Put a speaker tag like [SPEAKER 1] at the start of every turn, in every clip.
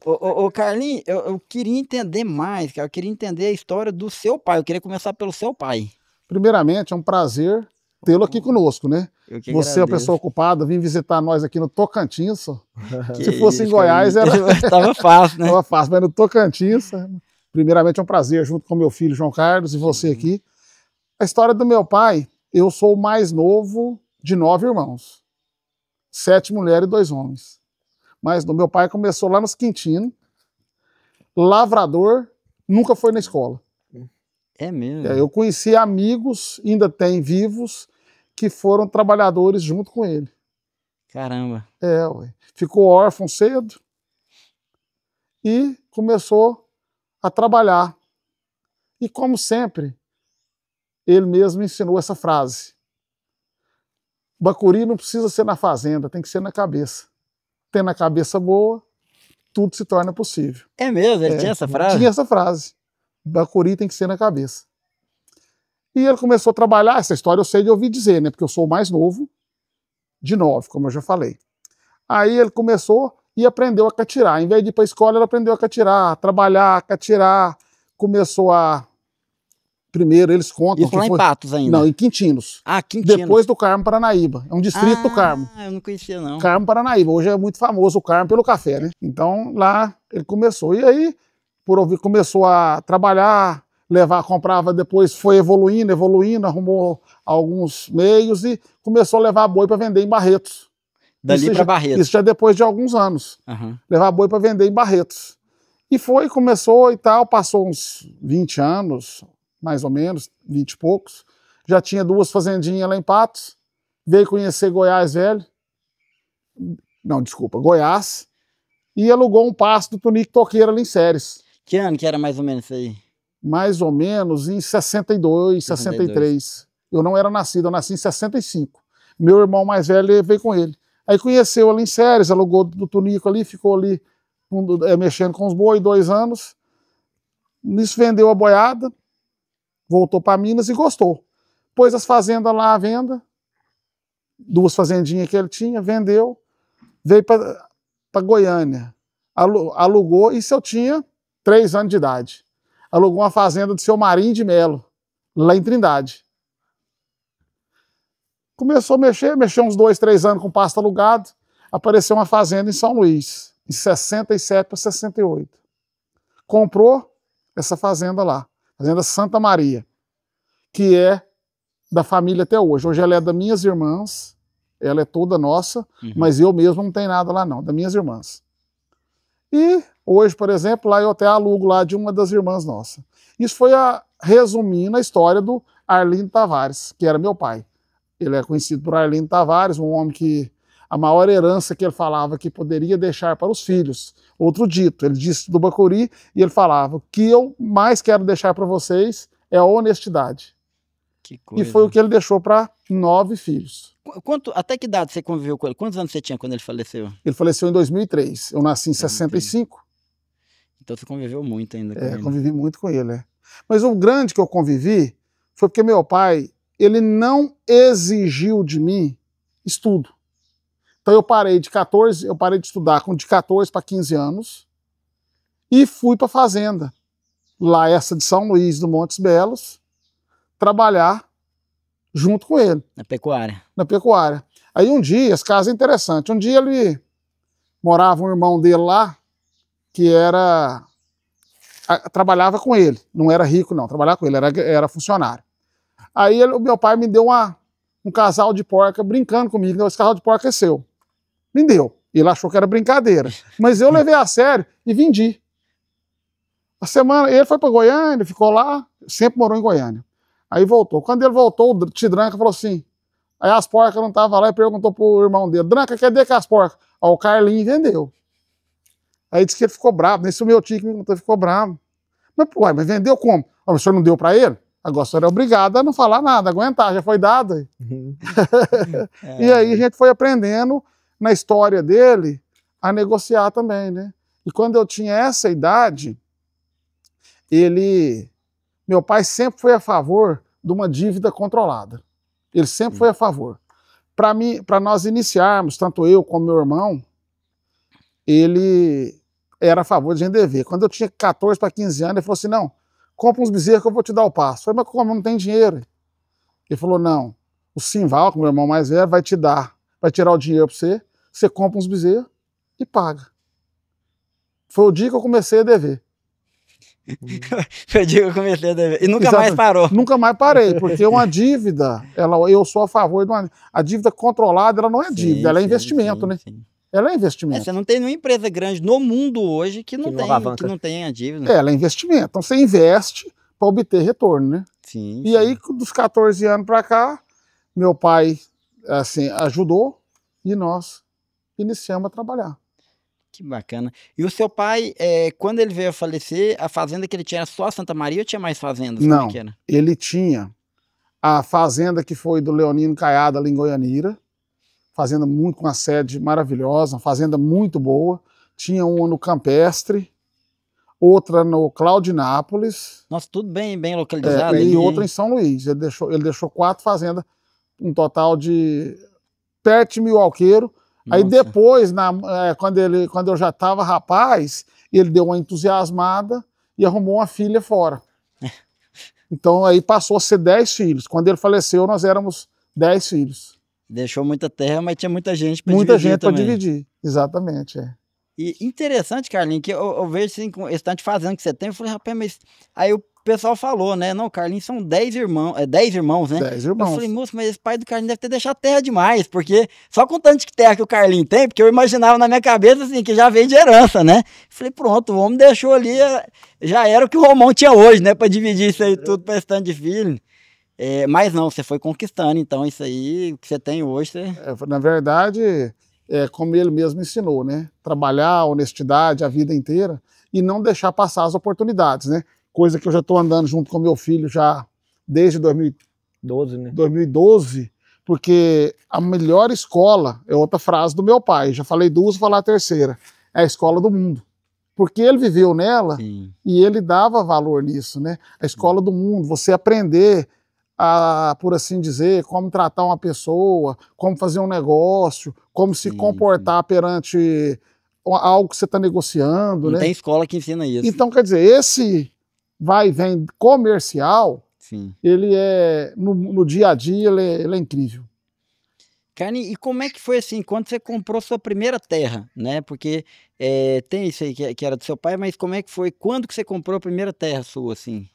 [SPEAKER 1] Ô, Carlinhos, eu queria entender mais, cara. Eu queria entender a história do seu pai. Eu queria começar pelo seu pai.
[SPEAKER 2] Primeiramente, é um prazer tê-lo aqui conosco, né?
[SPEAKER 1] Eu que
[SPEAKER 2] Você é uma pessoa
[SPEAKER 1] agradeço.
[SPEAKER 2] ocupada, vim visitar nós aqui no Tocantins. Só.
[SPEAKER 1] Que
[SPEAKER 2] Se fosse em
[SPEAKER 1] isso,
[SPEAKER 2] Goiás,
[SPEAKER 1] Carlinhos.
[SPEAKER 2] era
[SPEAKER 1] Tava fácil, né?
[SPEAKER 2] tava fácil, mas no Tocantins, primeiramente é um prazer, junto com meu filho João Carlos e você aqui. A história do meu pai, eu sou o mais novo de 9 irmãos. 7 mulheres e 2 homens. Mas o meu pai começou lá nos Quintinos, lavrador, nunca foi na escola.
[SPEAKER 1] É mesmo.
[SPEAKER 2] Eu conheci amigos, ainda tem vivos, que foram trabalhadores junto com ele.
[SPEAKER 1] Caramba.
[SPEAKER 2] Ué. Ficou órfão cedo e começou a trabalhar. E como sempre, ele mesmo ensinou essa frase: Bacuri não precisa ser na fazenda, tem que ser na cabeça. Tendo a cabeça boa, tudo se torna possível.
[SPEAKER 1] É mesmo? Ele tinha essa frase?
[SPEAKER 2] Tinha essa frase. Bacuri tem que ser na cabeça. E ele começou a trabalhar, essa história eu sei de ouvir dizer, né? Porque eu sou o mais novo de 9, como eu já falei. Aí ele começou e aprendeu a catirar. Em vez de ir para a escola, ele aprendeu a catirar, trabalhar, catirar. Começou a... Primeiro, eles contam...
[SPEAKER 1] Isso lá em Patos ainda?
[SPEAKER 2] Não, em Quintinos.
[SPEAKER 1] Ah, Quintinos.
[SPEAKER 2] Depois do Carmo Paranaíba. É um distrito do Carmo.
[SPEAKER 1] Ah, eu não conhecia, não.
[SPEAKER 2] Carmo Paranaíba. Hoje é muito famoso o Carmo pelo café, né? Então, lá ele começou. E aí, por ouvir, começou a trabalhar, comprava, depois foi evoluindo, arrumou alguns meios e começou a levar boi para vender em Barretos.
[SPEAKER 1] Dali para Barretos.
[SPEAKER 2] Isso já depois de alguns anos. Levar boi para vender em Barretos. E foi, começou e tal, passou uns 20 anos, mais ou menos, 20 e poucos. Já tinha 2 fazendinhas lá em Patos. Veio conhecer Goiás velho. Não, desculpa, Goiás. E alugou um pasto do Tunico Toqueiro ali em Séries.
[SPEAKER 1] Que ano que era mais ou menos isso aí?
[SPEAKER 2] Mais ou menos em 62, 63. Eu não era nascido, eu nasci em 65. Meu irmão mais velho veio com ele. Aí conheceu ali em Séries, alugou do Tunico ali, ficou ali mexendo com os boi 2 anos. Nisso vendeu a boiada, voltou para Minas e gostou. Pôs as fazendas lá à venda, 2 fazendinhas que ele tinha, vendeu, veio para Goiânia, alugou, isso eu tinha 3 anos de idade. Alugou uma fazenda do seu Marinho de Melo, lá em Trindade. Começou a mexer uns 2, 3 anos com pasto alugado, apareceu uma fazenda em São Luís, em 67 para 68. Comprou essa fazenda lá, Fazenda Santa Maria, que é da família até hoje. Hoje ela é das minhas irmãs, ela é toda nossa, mas eu mesmo não tenho nada lá não, das minhas irmãs. E hoje, por exemplo, lá eu até alugo lá de uma das irmãs nossas. Isso foi resumindo a história do Arlindo Tavares, que era meu pai. Ele é conhecido por Arlindo Tavares, um homem que a maior herança que ele falava que poderia deixar para os filhos. Outro dito, ele disse do Bacuri e ele falava: o que eu mais quero deixar para vocês é a honestidade.
[SPEAKER 1] Que coisa.
[SPEAKER 2] E foi o que ele deixou para 9 filhos.
[SPEAKER 1] Até que idade você conviveu com ele? Quantos anos você tinha quando ele faleceu?
[SPEAKER 2] Ele faleceu em 2003. Eu nasci em 65.
[SPEAKER 1] Então você conviveu muito ainda com ele.
[SPEAKER 2] Convivi muito com ele. Mas o grande que eu convivi foi porque meu pai, ele não exigiu de mim estudo. Então eu parei de estudar de 14 para 15 anos e fui para a fazenda, lá essa de São Luís do Montes Belos, trabalhar junto com ele.
[SPEAKER 1] Na pecuária.
[SPEAKER 2] Na pecuária. Aí um dia, esse caso é interessante, um dia ele morava um irmão dele lá, que trabalhava com ele, não era rico não, trabalhava com ele, era funcionário. Aí o meu pai me deu um casal de porca brincando comigo, esse casal de porca é seu. Me deu. Ele achou que era brincadeira. Mas eu levei a sério e vendi. Ele foi para Goiânia, ficou lá, sempre morou em Goiânia. Aí voltou. Quando ele voltou, o Tidranca falou assim, aí as porcas não estavam lá e perguntou pro irmão dele: Dranca, cadê que as porcas? Ó, o Carlinho vendeu. Aí disse que ele ficou bravo. Nesse meu tio que me contou, ficou bravo. Mas vendeu como? O senhor não deu para ele? Agora o senhor é obrigado a não falar nada, aguentar, já foi dado. E aí a gente foi aprendendo na história dele a negociar também, né? E quando eu tinha essa idade, meu pai sempre foi a favor de uma dívida controlada. Ele sempre foi a favor. Para nós iniciarmos, tanto eu como meu irmão, ele era a favor de dever. Quando eu tinha 14 para 15 anos, ele falou assim, não, compra uns bezerros que eu vou te dar o passo. Eu falei, mas como? Não tem dinheiro. Ele falou, não, o Simval, que é o meu irmão mais velho, vai te dar, vai tirar o dinheiro para você, você compra uns bezerros e paga. Foi o dia que eu comecei a dever.
[SPEAKER 1] Foi o dia que eu comecei a dever. E nunca
[SPEAKER 2] Exatamente.
[SPEAKER 1] mais parou.
[SPEAKER 2] Nunca mais parei, porque uma dívida, eu sou a favor de a dívida controlada, ela não é dívida, ela é investimento, né?
[SPEAKER 1] Sim.
[SPEAKER 2] Ela é investimento.
[SPEAKER 1] Você não tem nenhuma empresa grande no mundo hoje que não tem a dívida.
[SPEAKER 2] Ela é investimento. Então você investe para obter retorno, né?
[SPEAKER 1] Sim.
[SPEAKER 2] E aí, dos 14 anos para cá, meu pai assim, ajudou e nós iniciamos a trabalhar.
[SPEAKER 1] Que bacana. E o seu pai, quando ele veio a falecer, a fazenda que ele tinha era só Santa Maria ou tinha mais fazendas?
[SPEAKER 2] Não,
[SPEAKER 1] que era?
[SPEAKER 2] ele tinha a fazenda que foi do Leonino Caiado ali em Goianira, fazenda muito com uma sede maravilhosa, uma fazenda muito boa. Tinha uma no Campestre, outra no Claudinápolis.
[SPEAKER 1] Nossa, tudo bem localizado.
[SPEAKER 2] E outra em São Luís. Ele deixou 4 fazendas, um total de perto de 1000 alqueiro. Nossa. Aí depois, quando eu já estava rapaz, ele deu uma entusiasmada e arrumou uma filha fora. Então aí passou a ser 10 filhos. Quando ele faleceu, nós éramos 10 filhos.
[SPEAKER 1] Deixou muita terra, mas tinha muita gente para dividir.
[SPEAKER 2] Muita gente para dividir, exatamente.
[SPEAKER 1] E interessante, Carlinhos, que eu vejo assim, com esse tanto de fazenda que você tem, eu falei, rapaz, mas aí o pessoal falou, né? Não, Carlinhos são 10 irmãos, 10 irmãos, né?
[SPEAKER 2] 10 irmãos.
[SPEAKER 1] Eu falei, moço, mas esse pai do Carlinhos deve ter deixado terra demais, porque só com tanto de terra que o Carlinhos tem, porque eu imaginava na minha cabeça assim, que já veio de herança, né? Falei, pronto, o homem deixou ali, já era o que o Romão tinha hoje, né? Para dividir isso aí tudo para esse tanto de filho. Mas não, você foi conquistando, então isso aí, o que você tem hoje,
[SPEAKER 2] na verdade, como ele mesmo ensinou, né? Trabalhar, honestidade a vida inteira e não deixar passar as oportunidades, né? Coisa que eu já estou andando junto com meu filho já desde 2012, né? 2012, porque a melhor escola, é outra frase do meu pai, já falei 2, vou falar a terceira, é a escola do mundo. Porque ele viveu nela. Sim. E ele dava valor nisso, né? A escola do mundo, você aprender a, por assim dizer, como tratar uma pessoa, como fazer um negócio, como se comportar perante algo que você está negociando.
[SPEAKER 1] Não
[SPEAKER 2] né?
[SPEAKER 1] Tem escola que ensina isso.
[SPEAKER 2] Então, quer dizer, esse vai e vem comercial, ele no dia a dia, ele é incrível.
[SPEAKER 1] Carlinhos, e como é que foi assim, quando você comprou sua primeira terra, né? Porque tem isso aí que era do seu pai, mas como é que foi, quando que você comprou a primeira terra sua, assim?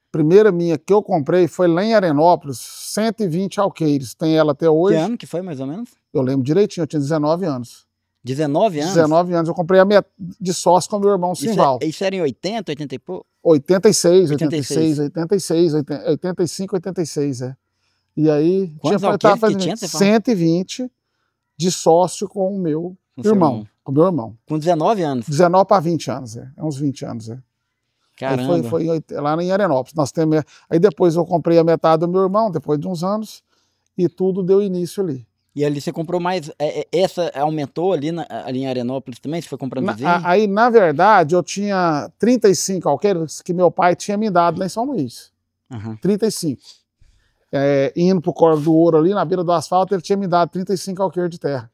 [SPEAKER 2] Primeira minha que eu comprei foi lá em Arenópolis, 120 alqueires, tem ela até hoje.
[SPEAKER 1] Que ano que foi, mais ou menos?
[SPEAKER 2] Eu lembro direitinho, eu tinha 19 anos.
[SPEAKER 1] 19 anos?
[SPEAKER 2] 19 anos, eu comprei de sócio com meu irmão Simval.
[SPEAKER 1] Isso era em 80, 80 e pouco?
[SPEAKER 2] 86, 85, 86, E aí,
[SPEAKER 1] quantos alqueires que tinha,
[SPEAKER 2] 120 de sócio com o meu irmão. Com o meu irmão.
[SPEAKER 1] Com 19 anos?
[SPEAKER 2] 19 para 20 anos, uns 20 anos,
[SPEAKER 1] Caramba.
[SPEAKER 2] Aí foi lá em Arenópolis. Aí depois eu comprei a metade do meu irmão, depois de uns anos, e tudo deu início ali.
[SPEAKER 1] E ali você comprou mais, essa aumentou ali em Arenópolis também? Você foi comprando vizinho?
[SPEAKER 2] Aí, na verdade, eu tinha 35 alqueires que meu pai tinha me dado lá em São Luís. 35. Indo pro Corvo do Ouro ali, na beira do asfalto, ele tinha me dado 35 alqueires de terra.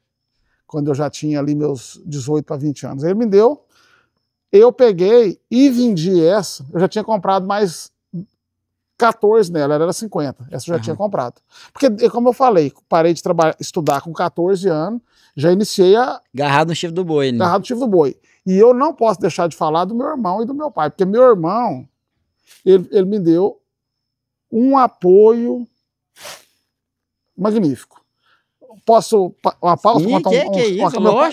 [SPEAKER 2] Quando eu já tinha ali meus 18 para 20 anos. Ele me deu, eu peguei e vendi essa, eu já tinha comprado mais 14 nela, ela era 50, essa eu já tinha comprado. Porque, como eu falei, parei de estudar com 14 anos, já iniciei a...
[SPEAKER 1] Agarrado no chifre do boi, né?
[SPEAKER 2] Agarrado no chifre do boi. E eu não posso deixar de falar do meu irmão e do meu pai, porque meu irmão, ele me deu um apoio magnífico. Posso uma pausa?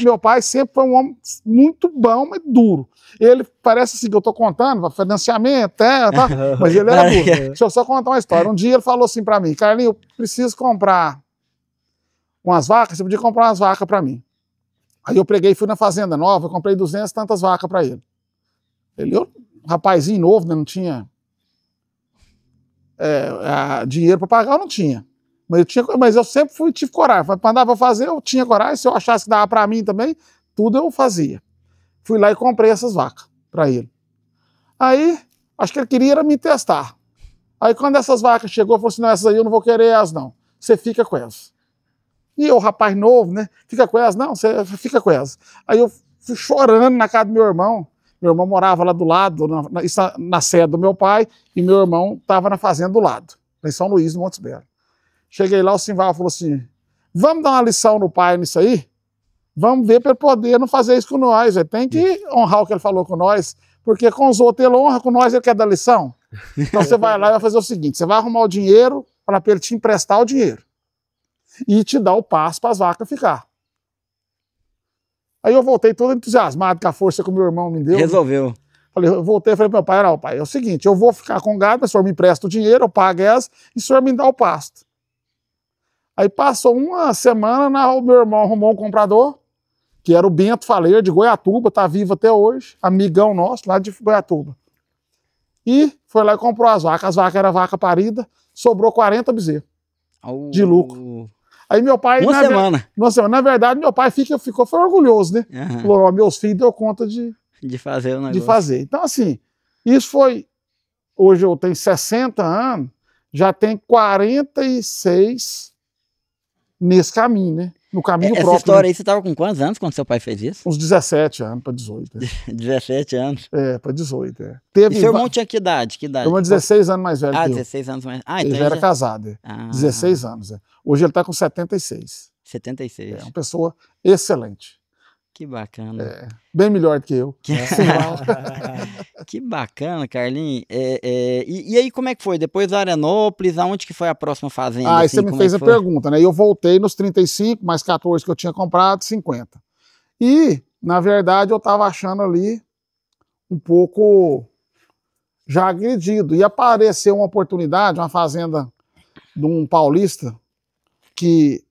[SPEAKER 2] Meu pai sempre foi um homem muito bom, mas duro. Ele parece assim que eu estou contando, financiamento, mas ele era duro. Deixa eu só contar uma história. Um dia ele falou assim para mim, Carlinhos, eu preciso comprar umas vacas, você podia comprar umas vacas para mim. Aí eu preguei, fui na fazenda nova, comprei 200 e tantas vacas para ele. Um rapazinho novo, né, não tinha dinheiro para pagar, eu não tinha. Mas eu sempre tive coragem. Mandava fazer, eu tinha coragem. Se eu achasse que dava para mim também, tudo eu fazia. Fui lá e comprei essas vacas para ele. Aí, acho que ele queria era me testar. Aí, quando essas vacas chegou, ele falou assim, não, essas aí eu não vou querer elas, não. Você fica com elas. E eu, rapaz novo, né? Fica com elas? Não, você fica com elas. Aí eu fui chorando na casa do meu irmão. Meu irmão morava lá do lado, na sede do meu pai, e meu irmão estava na fazenda do lado, em São Luís, no Montes Belos. Cheguei lá, o Simval falou assim, vamos dar uma lição no pai nisso aí? Vamos ver para ele poder não fazer isso com nós. Ele tem que honrar o que ele falou com nós, porque com os outros ele honra, com nós ele quer dar lição. Então você vai lá e vai fazer o seguinte, você vai arrumar o dinheiro, para ele te emprestar o dinheiro e te dar o passo para as vacas ficar. Aí eu voltei todo entusiasmado com a força que o meu irmão me deu.
[SPEAKER 1] Resolveu.
[SPEAKER 2] Eu voltei e falei para meu pai, não, pai, é o seguinte, eu vou ficar com o gado, mas o senhor me empresta o dinheiro, eu pago essa, e o senhor me dá o pasto. Aí passou uma semana, o meu irmão arrumou um comprador, que era o Bento Faleiro, de Goiatuba, está vivo até hoje, amigão nosso, lá de Goiatuba. E foi lá e comprou as vacas eram vaca parida, sobrou 40 bezerros de lucro. Aí meu pai...
[SPEAKER 1] Uma semana.
[SPEAKER 2] Na verdade, meu pai foi orgulhoso, né?
[SPEAKER 1] Uhum.
[SPEAKER 2] Falou, ó, meus filhos deu conta de
[SPEAKER 1] fazer o negócio.
[SPEAKER 2] De fazer. Então, assim, isso foi... Hoje eu tenho 60 anos, já tem 46 nesse caminho, né? No caminho próprio.
[SPEAKER 1] Essa história
[SPEAKER 2] né?
[SPEAKER 1] aí, você estava com quantos anos quando seu pai fez isso?
[SPEAKER 2] Uns 17 anos para 18. Né?
[SPEAKER 1] 17 anos.
[SPEAKER 2] É, para 18. É.
[SPEAKER 1] E seu irmão tinha que idade?
[SPEAKER 2] Meu irmão 16 anos mais velho que eu.
[SPEAKER 1] 16 anos mais... então
[SPEAKER 2] ele já era casado. 16 anos. Hoje ele está com 76.
[SPEAKER 1] 76.
[SPEAKER 2] É uma pessoa excelente.
[SPEAKER 1] Que bacana.
[SPEAKER 2] Bem melhor do que eu.
[SPEAKER 1] Que bacana, Carlinhos. E aí, como é que foi? Depois da Arenópolis, aonde que foi a próxima fazenda?
[SPEAKER 2] Aí você me fez a pergunta, né? Eu voltei nos 35, mais 14 que eu tinha comprado, 50. E, na verdade, eu estava achando ali um pouco já agredido. E apareceu uma oportunidade, uma fazenda de um paulista, que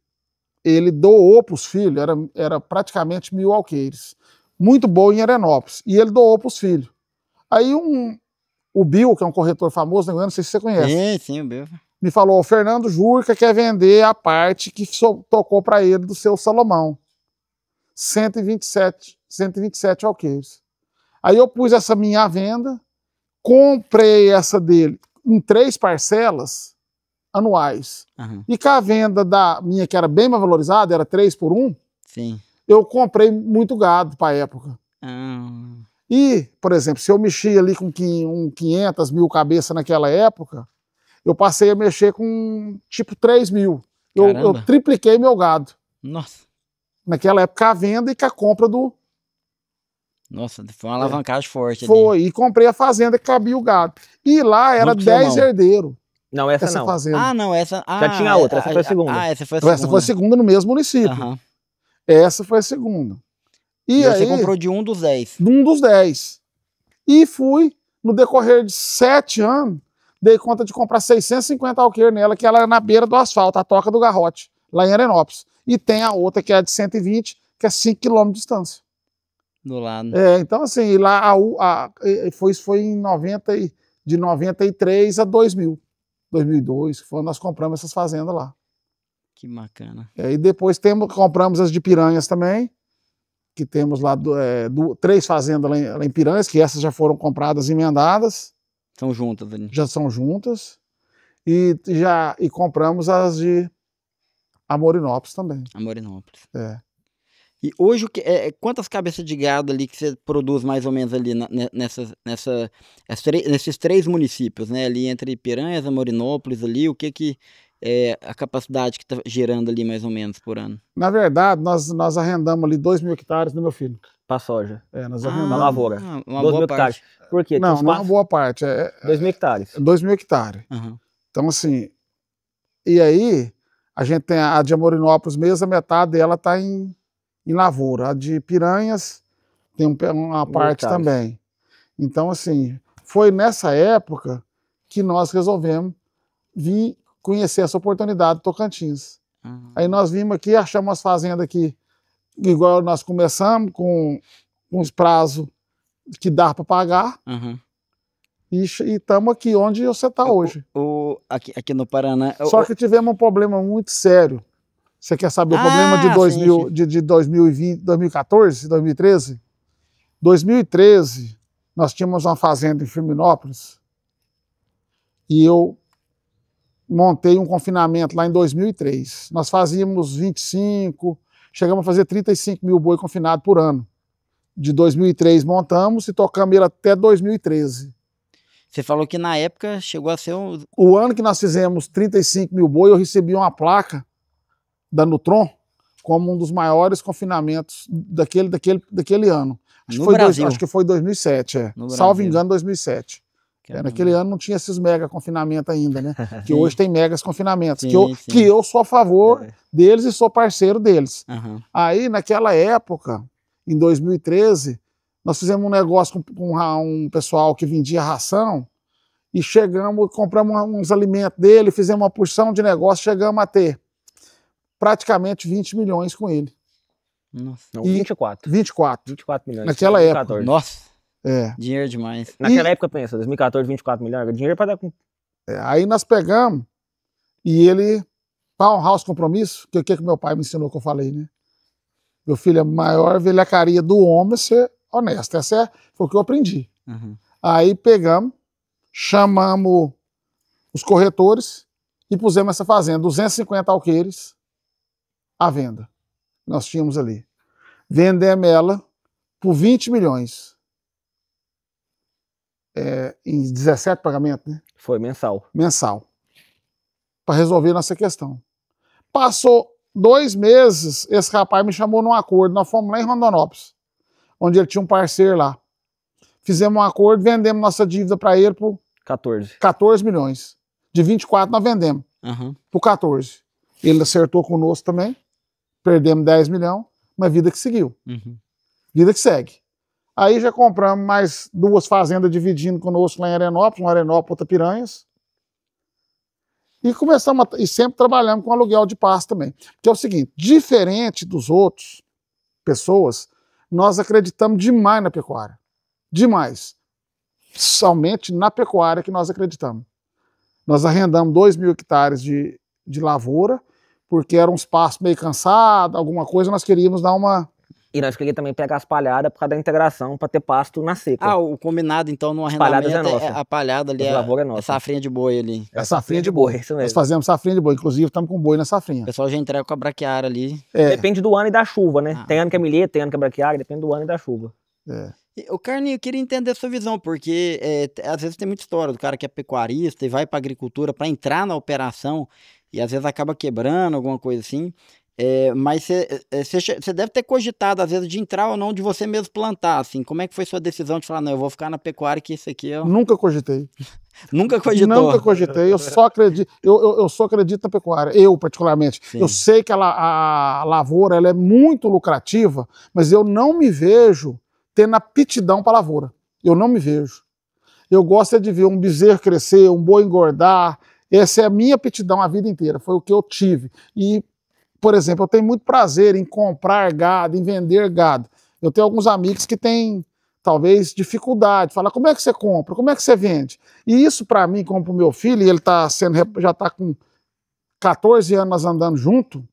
[SPEAKER 2] ele doou para os filhos, era praticamente 1000 alqueires. Muito bom em Arenópolis. E ele doou para os filhos. Aí o Bill, que é um corretor famoso, não sei se você conhece.
[SPEAKER 1] Sim, o Bill.
[SPEAKER 2] Me falou, o Fernando Jurca quer vender a parte que tocou para ele do seu Salomão. 127 alqueires. Aí eu pus essa minha à venda, comprei essa dele em 3 parcelas anuais.
[SPEAKER 1] Uhum.
[SPEAKER 2] E com a venda da minha, que era bem mais valorizada, era 3 por 1,
[SPEAKER 1] sim.
[SPEAKER 2] Eu comprei muito gado para a época. E, por exemplo, se eu mexia ali com 500 mil cabeças naquela época, eu passei a mexer com tipo 3 mil. Eu tripliquei meu gado.
[SPEAKER 1] Nossa.
[SPEAKER 2] Naquela época, a venda e com a compra do...
[SPEAKER 1] Nossa, foi uma alavancagem forte.
[SPEAKER 2] Foi,
[SPEAKER 1] ali.
[SPEAKER 2] E comprei a fazenda que cabia o gado. E lá era 10 herdeiros.
[SPEAKER 3] Não, essa não.
[SPEAKER 2] Fazenda.
[SPEAKER 1] Não, essa...
[SPEAKER 3] Já tinha outra, essa foi a segunda.
[SPEAKER 1] Essa foi a segunda.
[SPEAKER 2] Essa foi a segunda no mesmo município.
[SPEAKER 1] Uhum.
[SPEAKER 2] Essa foi a segunda.
[SPEAKER 1] E aí, você comprou de um dos 10.
[SPEAKER 2] De um dos 10. E fui, no decorrer de 7 anos, dei conta de comprar 650 alqueires nela, que ela era na beira do asfalto, a Toca do Garrote, lá em Arenópolis. E tem a outra, que é a de 120, que é 5 km de distância.
[SPEAKER 1] Do lado.
[SPEAKER 2] Então, assim, lá foi em 93 a 2000. 2002, foi quando nós compramos essas fazendas lá.
[SPEAKER 1] Que bacana.
[SPEAKER 2] E depois compramos as de Piranhas também, que temos lá 3 fazendas lá em Piranhas, que essas já foram compradas e emendadas.
[SPEAKER 1] São juntas ali.
[SPEAKER 2] Já são juntas. E compramos as de Amorinópolis também.
[SPEAKER 1] Amorinópolis.
[SPEAKER 2] E
[SPEAKER 1] hoje, quantas cabeças de gado ali que você produz mais ou menos ali nesses 3 municípios, né? Ali entre Piranhas, Amorinópolis ali, o que é a capacidade que está gerando ali mais ou menos por ano?
[SPEAKER 2] Na verdade, nós arrendamos ali 2.000 hectares do meu filho.
[SPEAKER 3] Para soja.
[SPEAKER 2] Nós arrendamos.
[SPEAKER 3] Na lavoura.
[SPEAKER 1] 2.000 hectares.
[SPEAKER 3] Por quê?
[SPEAKER 2] Não é uma boa parte.
[SPEAKER 3] 2.000 hectares.
[SPEAKER 2] 2.000 hectares.
[SPEAKER 1] Uhum.
[SPEAKER 2] Então, assim, e aí a gente tem a de Amorinópolis mesmo, a metade dela está em lavoura. A de Piranhas tem uma parte também. Então, assim, foi nessa época que nós resolvemos vir conhecer essa oportunidade do Tocantins. Aí nós vimos aqui, achamos umas fazendas aqui, igual nós começamos, com uns prazos que dá para pagar.
[SPEAKER 1] Uhum.
[SPEAKER 2] E estamos aqui onde você está hoje.
[SPEAKER 1] Aqui no Paraná.
[SPEAKER 2] Só que tivemos um problema muito sério. Você quer saber o problema de 2020, 2014, 2013? 2013, nós tínhamos uma fazenda em Firminópolis e eu montei um confinamento lá em 2003. Nós fazíamos 25, chegamos a fazer 35 mil boi confinados por ano. De 2003 montamos e tocamos ele até 2013.
[SPEAKER 1] Você falou que na época chegou a ser um...
[SPEAKER 2] O ano que nós fizemos 35 mil boi, eu recebi uma placa da Nutron como um dos maiores confinamentos daquele ano. Acho que foi 2007, salvo engano, 2007. Naquele ano não tinha esses mega confinamentos ainda, né? Que hoje tem megas confinamentos. Que eu sou a favor deles e sou parceiro deles. Aí, naquela época, em 2013, nós fizemos um negócio com um pessoal que vendia ração e compramos uns alimentos dele, fizemos uma porção de negócio, chegamos a ter praticamente 20 milhões com ele.
[SPEAKER 3] Nossa. Não, 24 milhões.
[SPEAKER 2] Naquela época.
[SPEAKER 1] Nossa. Dinheiro demais.
[SPEAKER 3] Naquela época, pensa, 2014, 24 milhões, era dinheiro para dar com...
[SPEAKER 2] Aí nós pegamos e ele, para honrar os compromissos, que meu pai me ensinou que eu falei, né? Meu filho, a maior velhacaria do homem é ser honesto. Foi o que eu aprendi. Aí pegamos, chamamos os corretores e pusemos essa fazenda, 250 alqueires à venda. Nós tínhamos ali. Vendemos ela por 20 milhões. Em 17 pagamentos, né?
[SPEAKER 3] Foi mensal.
[SPEAKER 2] Mensal. Para resolver nossa questão. Passou 2 meses, esse rapaz me chamou num acordo. Nós fomos lá em Rondonópolis, onde ele tinha um parceiro lá. Fizemos um acordo, vendemos nossa dívida para ele por 14 milhões. De 24 nós vendemos por 14. Ele acertou conosco também. Perdemos 10 milhões, mas vida que seguiu. Vida que segue. Aí já compramos mais 2 fazendas dividindo conosco lá em Arenópolis, uma Arenópolis, outra Piranhas. E começamos, e sempre trabalhamos com aluguel de pasto também. Que é o seguinte, diferente dos outros pessoas, nós acreditamos demais na pecuária. Demais. Somente na pecuária que nós acreditamos. Nós arrendamos 2.000 hectares de lavoura, porque eram uns pastos meio cansados, alguma coisa, nós queríamos dar uma...
[SPEAKER 3] E nós queríamos também pegar as palhadas por causa da integração, para ter pasto na seca.
[SPEAKER 1] O combinado, então, no arrendamento a palhada ali, a safrinha de boi ali.
[SPEAKER 2] É safrinha de boi, isso mesmo. Nós fazemos safrinha de boi, inclusive estamos com boi na safrinha.
[SPEAKER 1] O pessoal já entrega com a braquiária ali.
[SPEAKER 3] Depende do ano e da chuva, né? Tem ano que é milheto, tem ano que é braquiária, depende do ano e da chuva.
[SPEAKER 1] O Carlinho, eu queria entender a sua visão, porque às vezes tem muita história do cara que é pecuarista e vai para agricultura para entrar na operação e às vezes acaba quebrando, alguma coisa assim. Mas você deve ter cogitado, às vezes, de entrar ou não, de você mesmo plantar, assim. Como é que foi sua decisão de falar, não, eu vou ficar na pecuária, que isso aqui é...
[SPEAKER 2] Nunca cogitei.
[SPEAKER 1] Nunca cogitou?
[SPEAKER 2] Nunca cogitei, eu só acredito, eu só acredito na pecuária, eu particularmente. Sim. Eu sei que a lavoura ela é muito lucrativa, mas eu não me vejo tendo aptidão para lavoura. Eu não me vejo. Eu gosto de ver um bezerro crescer, um boi engordar. Essa é a minha aptidão a vida inteira, foi o que eu tive. E por exemplo, eu tenho muito prazer em comprar gado, em vender gado. Eu tenho alguns amigos que têm, talvez, dificuldade. Falar, como é que você compra? Como é que você vende? E isso, para mim, como para o meu filho, e ele já está com 14 anos nós andando junto,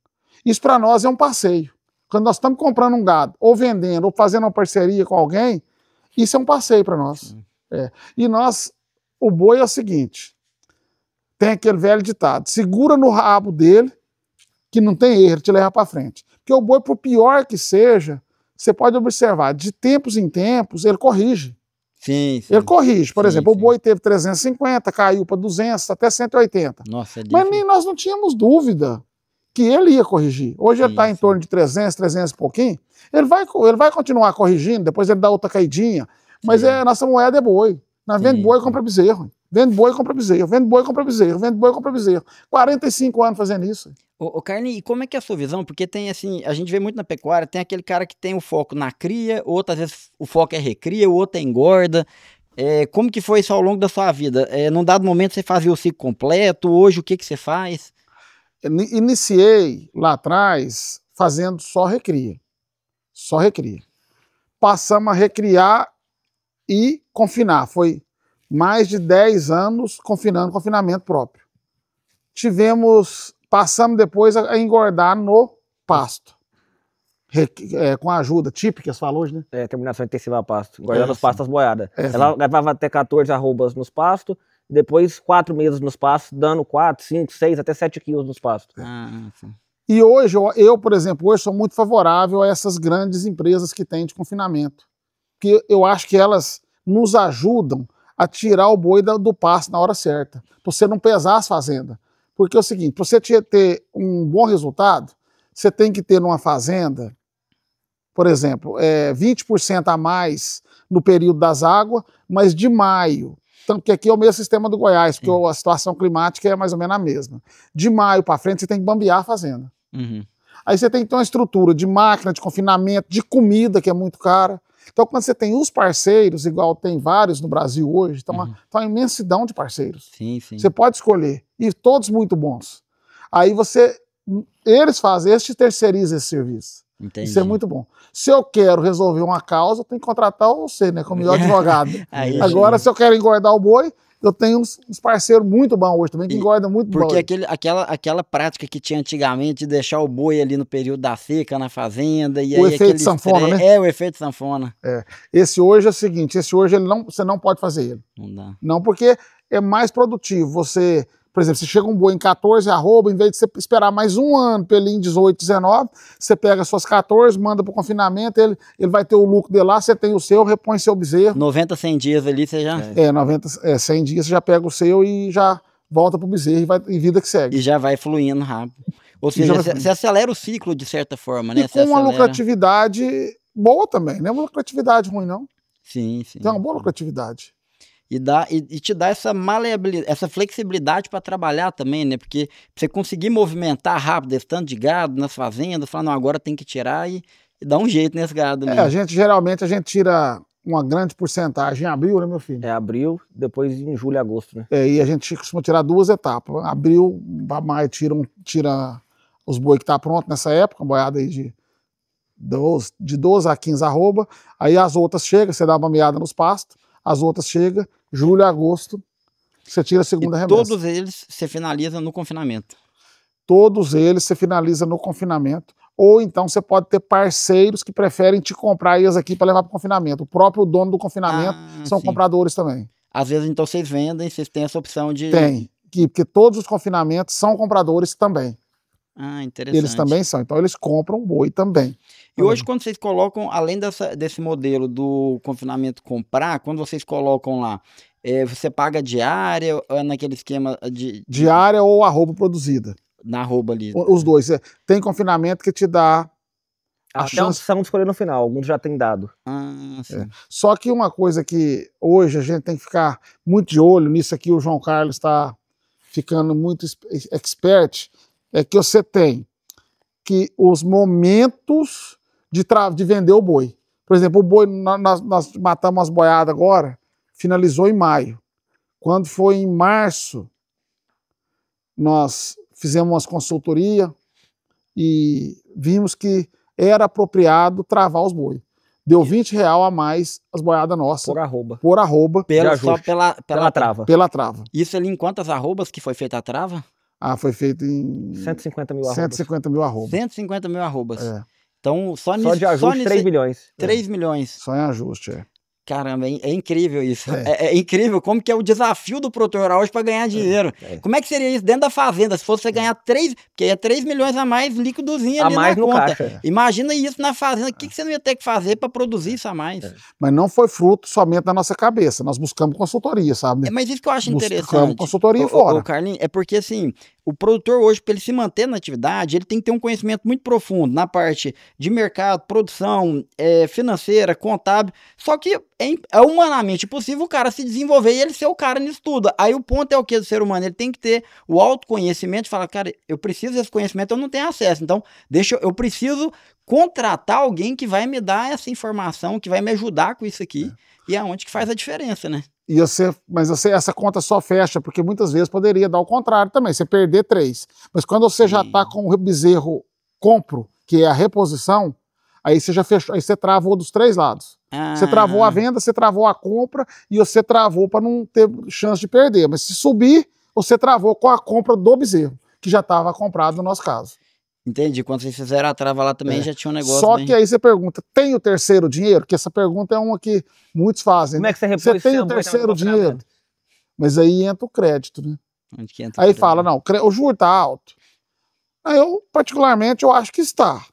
[SPEAKER 2] isso para nós é um passeio. Quando nós estamos comprando um gado, ou vendendo, ou fazendo uma parceria com alguém, isso é um passeio para nós. E o boi é o seguinte, tem aquele velho ditado, segura no rabo dele, que não tem erro, te leva para frente. Porque o boi, por pior que seja, você pode observar, de tempos em tempos, ele corrige.
[SPEAKER 1] Sim.
[SPEAKER 2] Ele corrige. Por exemplo, o boi teve 350, caiu para 200, até 180.
[SPEAKER 1] Nossa,
[SPEAKER 2] mas nem nós não tínhamos dúvida que ele ia corrigir. Hoje ele está em torno de 300 e pouquinho. Ele vai continuar corrigindo, depois ele dá outra caidinha. Mas nossa moeda é boi. Nós vende boi e compra bezerro. Vende boi e compra bezerro. Vende boi e compra bezerro. Vende boi e compra bezerro. 45 anos fazendo isso.
[SPEAKER 1] Ô Carlinhos, e como é que é a sua visão? Porque tem assim, a gente vê muito na pecuária, tem aquele cara que tem o foco na cria, outro às vezes o foco é recria, o outro é engorda. Como que foi isso ao longo da sua vida? Num dado momento você fazia o ciclo completo, hoje o que você faz?
[SPEAKER 2] Iniciei lá atrás fazendo só recria. Só recria. Passamos a recriar e confinar. Foi mais de 10 anos confinamento próprio. Passamos depois a engordar no pasto. Com a ajuda típica, você falou hoje, né?
[SPEAKER 3] Terminação intensiva a pasto. Engordar nos pastos boiadas. Ela levava até 14 arrobas nos pastos, depois 4 meses nos pastos, dando 4, 5, 6, até 7 quilos nos pastos.
[SPEAKER 1] Sim.
[SPEAKER 2] E hoje, eu, por exemplo, hoje sou muito favorável a essas grandes empresas que têm de confinamento. Porque eu acho que elas nos ajudam a tirar o boi do pasto na hora certa. Para você não pesar as fazendas. Porque é o seguinte, para você ter um bom resultado, você tem que ter numa fazenda, por exemplo, 20% a mais no período das águas, mas de maio. Tanto que aqui é o mesmo sistema do Goiás, porque a situação climática é mais ou menos a mesma. De maio para frente, você tem que bambear a fazenda.
[SPEAKER 1] Uhum.
[SPEAKER 2] Aí você tem que ter uma estrutura de máquina, de confinamento, de comida, que é muito cara. Então, quando você tem os parceiros, igual tem vários no Brasil hoje, tá uma imensidão de parceiros.
[SPEAKER 1] Sim, sim.
[SPEAKER 2] Você pode escolher, e todos muito bons. Aí eles fazem, eles te terceirizam esse serviço.
[SPEAKER 1] Entendi.
[SPEAKER 2] Isso é muito bom. Se eu quero resolver uma causa, eu tenho que contratar você, né, como melhor advogado. Agora, se eu quero engordar o boi, eu tenho uns parceiros muito bons hoje também, que engordam muito bem.
[SPEAKER 1] Porque aquela prática que tinha antigamente de deixar o boi ali no período da seca na fazenda. E
[SPEAKER 2] o
[SPEAKER 1] aí
[SPEAKER 2] efeito sanfona, né?
[SPEAKER 1] É, o efeito sanfona.
[SPEAKER 2] Esse hoje é o seguinte, você não pode fazer ele.
[SPEAKER 1] Não dá.
[SPEAKER 2] Não, porque é mais produtivo. Você, por exemplo, se chega um boi em 14 arroba, em vez de você esperar mais um ano para ele ir em 18, 19, você pega suas 14, manda para o confinamento, ele vai ter o lucro dele lá, você tem o seu, repõe seu bezerro.
[SPEAKER 1] 90, 100 dias ali você já...
[SPEAKER 2] 100 dias você já pega o seu e já volta para o bezerro e vida que segue.
[SPEAKER 1] E já vai fluindo rápido. Ou seja, você acelera o ciclo de certa forma, né?
[SPEAKER 2] E com uma lucratividade boa também, não é uma lucratividade ruim, não.
[SPEAKER 1] Sim, sim.
[SPEAKER 2] Tem uma boa lucratividade.
[SPEAKER 1] E te dá essa maleabilidade, essa flexibilidade para trabalhar também, né? Porque você conseguir movimentar rápido esse tanto de gado nas fazendas, falar, não, agora tem que tirar e dar um jeito nesse gado.
[SPEAKER 2] Geralmente a gente tira uma grande porcentagem em abril, né, meu filho?
[SPEAKER 3] Abril, depois em julho e agosto, né?
[SPEAKER 2] E a gente costuma tirar 2 etapas. Abril, maio, tira os boi que tá pronto nessa época, uma boiada aí de 12 a 15 arroba. Aí as outras chegam, você dá uma meada nos pastos. As outras chegam, julho e agosto, você tira a segunda remessa.
[SPEAKER 1] Todos eles você finaliza no confinamento?
[SPEAKER 2] Todos eles você finaliza no confinamento. Ou então você pode ter parceiros que preferem te comprar eles aqui para levar para o confinamento. O próprio dono do confinamento são compradores também.
[SPEAKER 1] Às vezes, então, vocês vendem, vocês têm essa opção de...
[SPEAKER 2] Tem, porque todos os confinamentos são compradores também.
[SPEAKER 1] Interessante.
[SPEAKER 2] Eles também são, então eles compram boi também.
[SPEAKER 1] E hoje, quando vocês colocam, além desse modelo do confinamento comprar, quando vocês colocam lá, você paga diária, ou naquele esquema de...
[SPEAKER 2] Diária ou arroba produzida.
[SPEAKER 1] Na arroba ali.
[SPEAKER 2] Os dois. Tem confinamento que te dá a
[SPEAKER 3] opção de escolher no final, alguns já tem dado.
[SPEAKER 1] Sim.
[SPEAKER 2] Só que uma coisa que hoje a gente tem que ficar muito de olho, nisso aqui o João Carlos está ficando muito expert, é que você tem que os momentos de vender o boi. Por exemplo, o boi, nós matamos umas boiadas agora, finalizou em maio. Quando foi em março, nós fizemos umas consultoria e vimos que era apropriado travar os boi. Deu R$20 a mais as boiadas nossas.
[SPEAKER 3] Por
[SPEAKER 2] arroba.
[SPEAKER 1] Só pela trava.
[SPEAKER 2] Pela trava.
[SPEAKER 1] Isso ali em quantas arrobas que foi feita a trava?
[SPEAKER 2] Foi feito em...
[SPEAKER 3] 150 mil arrobas.
[SPEAKER 2] 150 mil arrobas.
[SPEAKER 1] 150 mil arrobas.
[SPEAKER 2] Então,
[SPEAKER 1] só
[SPEAKER 3] de ajuste, 3 milhões.
[SPEAKER 1] 3 milhões.
[SPEAKER 2] Só em ajuste,
[SPEAKER 1] Caramba, é incrível isso. É incrível como que é o desafio do produtor rural hoje para ganhar dinheiro. Como é que seria isso dentro da fazenda? Se fosse você ganhar 3, porque é 3 milhões a mais líquidozinho ali na conta.
[SPEAKER 3] Caixa.
[SPEAKER 1] Imagina isso na fazenda. O que você não ia ter que fazer para produzir isso a mais?
[SPEAKER 2] Mas não foi fruto somente da nossa cabeça. Nós buscamos consultoria, sabe?
[SPEAKER 1] Mas isso que eu acho interessante.
[SPEAKER 2] Buscamos consultoria fora.
[SPEAKER 1] Carlinhos, é porque assim, o produtor hoje, para ele se manter na atividade, ele tem que ter um conhecimento muito profundo na parte de mercado, produção, financeira, contábil. Só que é humanamente possível o cara se desenvolver e ele ser o cara nisso tudo. Aí o ponto é o que do ser humano? Ele tem que ter o autoconhecimento e falar, cara, eu preciso desse conhecimento, eu não tenho acesso. Então, eu preciso contratar alguém que vai me dar essa informação, que vai me ajudar com isso aqui. E é onde que faz a diferença, né?
[SPEAKER 2] Mas essa conta só fecha, porque muitas vezes poderia dar o contrário também, você perder 3. Mas quando você já está com o bezerro compro, que é a reposição, aí você já fechou, aí você travou dos 3 lados. Você travou a venda, você travou a compra e você travou para não ter chance de perder. Mas se subir, você travou com a compra do bezerro, que já estava comprado no nosso caso.
[SPEAKER 1] Entendi. Quando vocês fizeram a trava lá também já tinha um negócio.
[SPEAKER 2] Só que aí você pergunta, tem o terceiro dinheiro? Que essa pergunta é uma que muitos fazem.
[SPEAKER 3] Como é que você repôs?
[SPEAKER 2] Você tem o terceiro dinheiro? Mas aí entra o crédito, né? Aí fala, não, o juros está alto. Eu, particularmente, eu acho que está.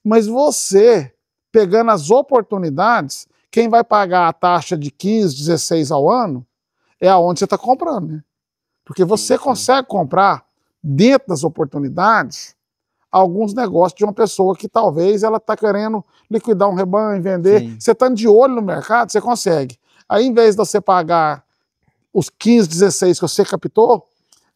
[SPEAKER 2] Mas você, pegando as oportunidades, quem vai pagar a taxa de 15, 16 ao ano é aonde você está comprando, né? Porque você consegue comprar, dentro das oportunidades, alguns negócios de uma pessoa que talvez ela está querendo liquidar um rebanho, vender.
[SPEAKER 1] Sim.
[SPEAKER 2] Você estando de olho no mercado, você consegue. Aí, em vez de você pagar os 15, 16 que você captou,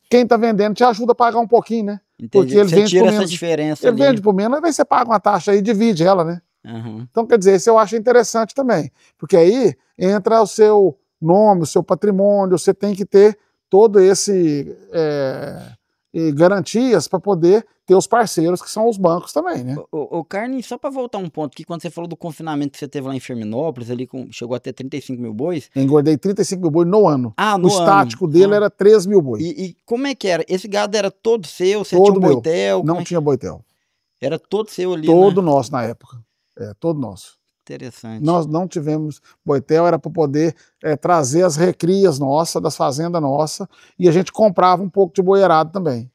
[SPEAKER 2] quem está vendendo te ajuda a pagar um pouquinho, né?
[SPEAKER 1] Entendi.
[SPEAKER 2] Porque ele
[SPEAKER 1] Você
[SPEAKER 2] vende
[SPEAKER 1] tira
[SPEAKER 2] por
[SPEAKER 1] essa
[SPEAKER 2] menos.
[SPEAKER 1] diferença
[SPEAKER 2] Ele
[SPEAKER 1] ali.
[SPEAKER 2] vende por menos, aí você paga uma taxa aí e divide ela, né?
[SPEAKER 1] Uhum.
[SPEAKER 2] Então, quer dizer, isso eu acho interessante também. Porque aí entra o seu nome, o seu patrimônio, você tem que ter todo esse garantias para poder ter os parceiros, que são os bancos também, né?
[SPEAKER 1] O Carlinhos, só para voltar um ponto, que quando você falou do confinamento que você teve lá em Firminópolis, ali chegou a ter 35 mil bois.
[SPEAKER 2] Engordei 35 mil boi no ano.
[SPEAKER 1] Ah, no
[SPEAKER 2] o estático dele era 3 mil boi.
[SPEAKER 1] E como é que era? Esse gado era todo seu? Você
[SPEAKER 2] Todo
[SPEAKER 1] tinha um
[SPEAKER 2] meu.
[SPEAKER 1] boitel?
[SPEAKER 2] Não tinha boitel.
[SPEAKER 1] Era todo seu ali,
[SPEAKER 2] Todo
[SPEAKER 1] né?
[SPEAKER 2] nosso na época. Todo nosso.
[SPEAKER 1] Interessante.
[SPEAKER 2] Nós não tivemos boitel, era para poder trazer as recrias nossas, das fazendas nossas, e a gente comprava um pouco de boiarado também.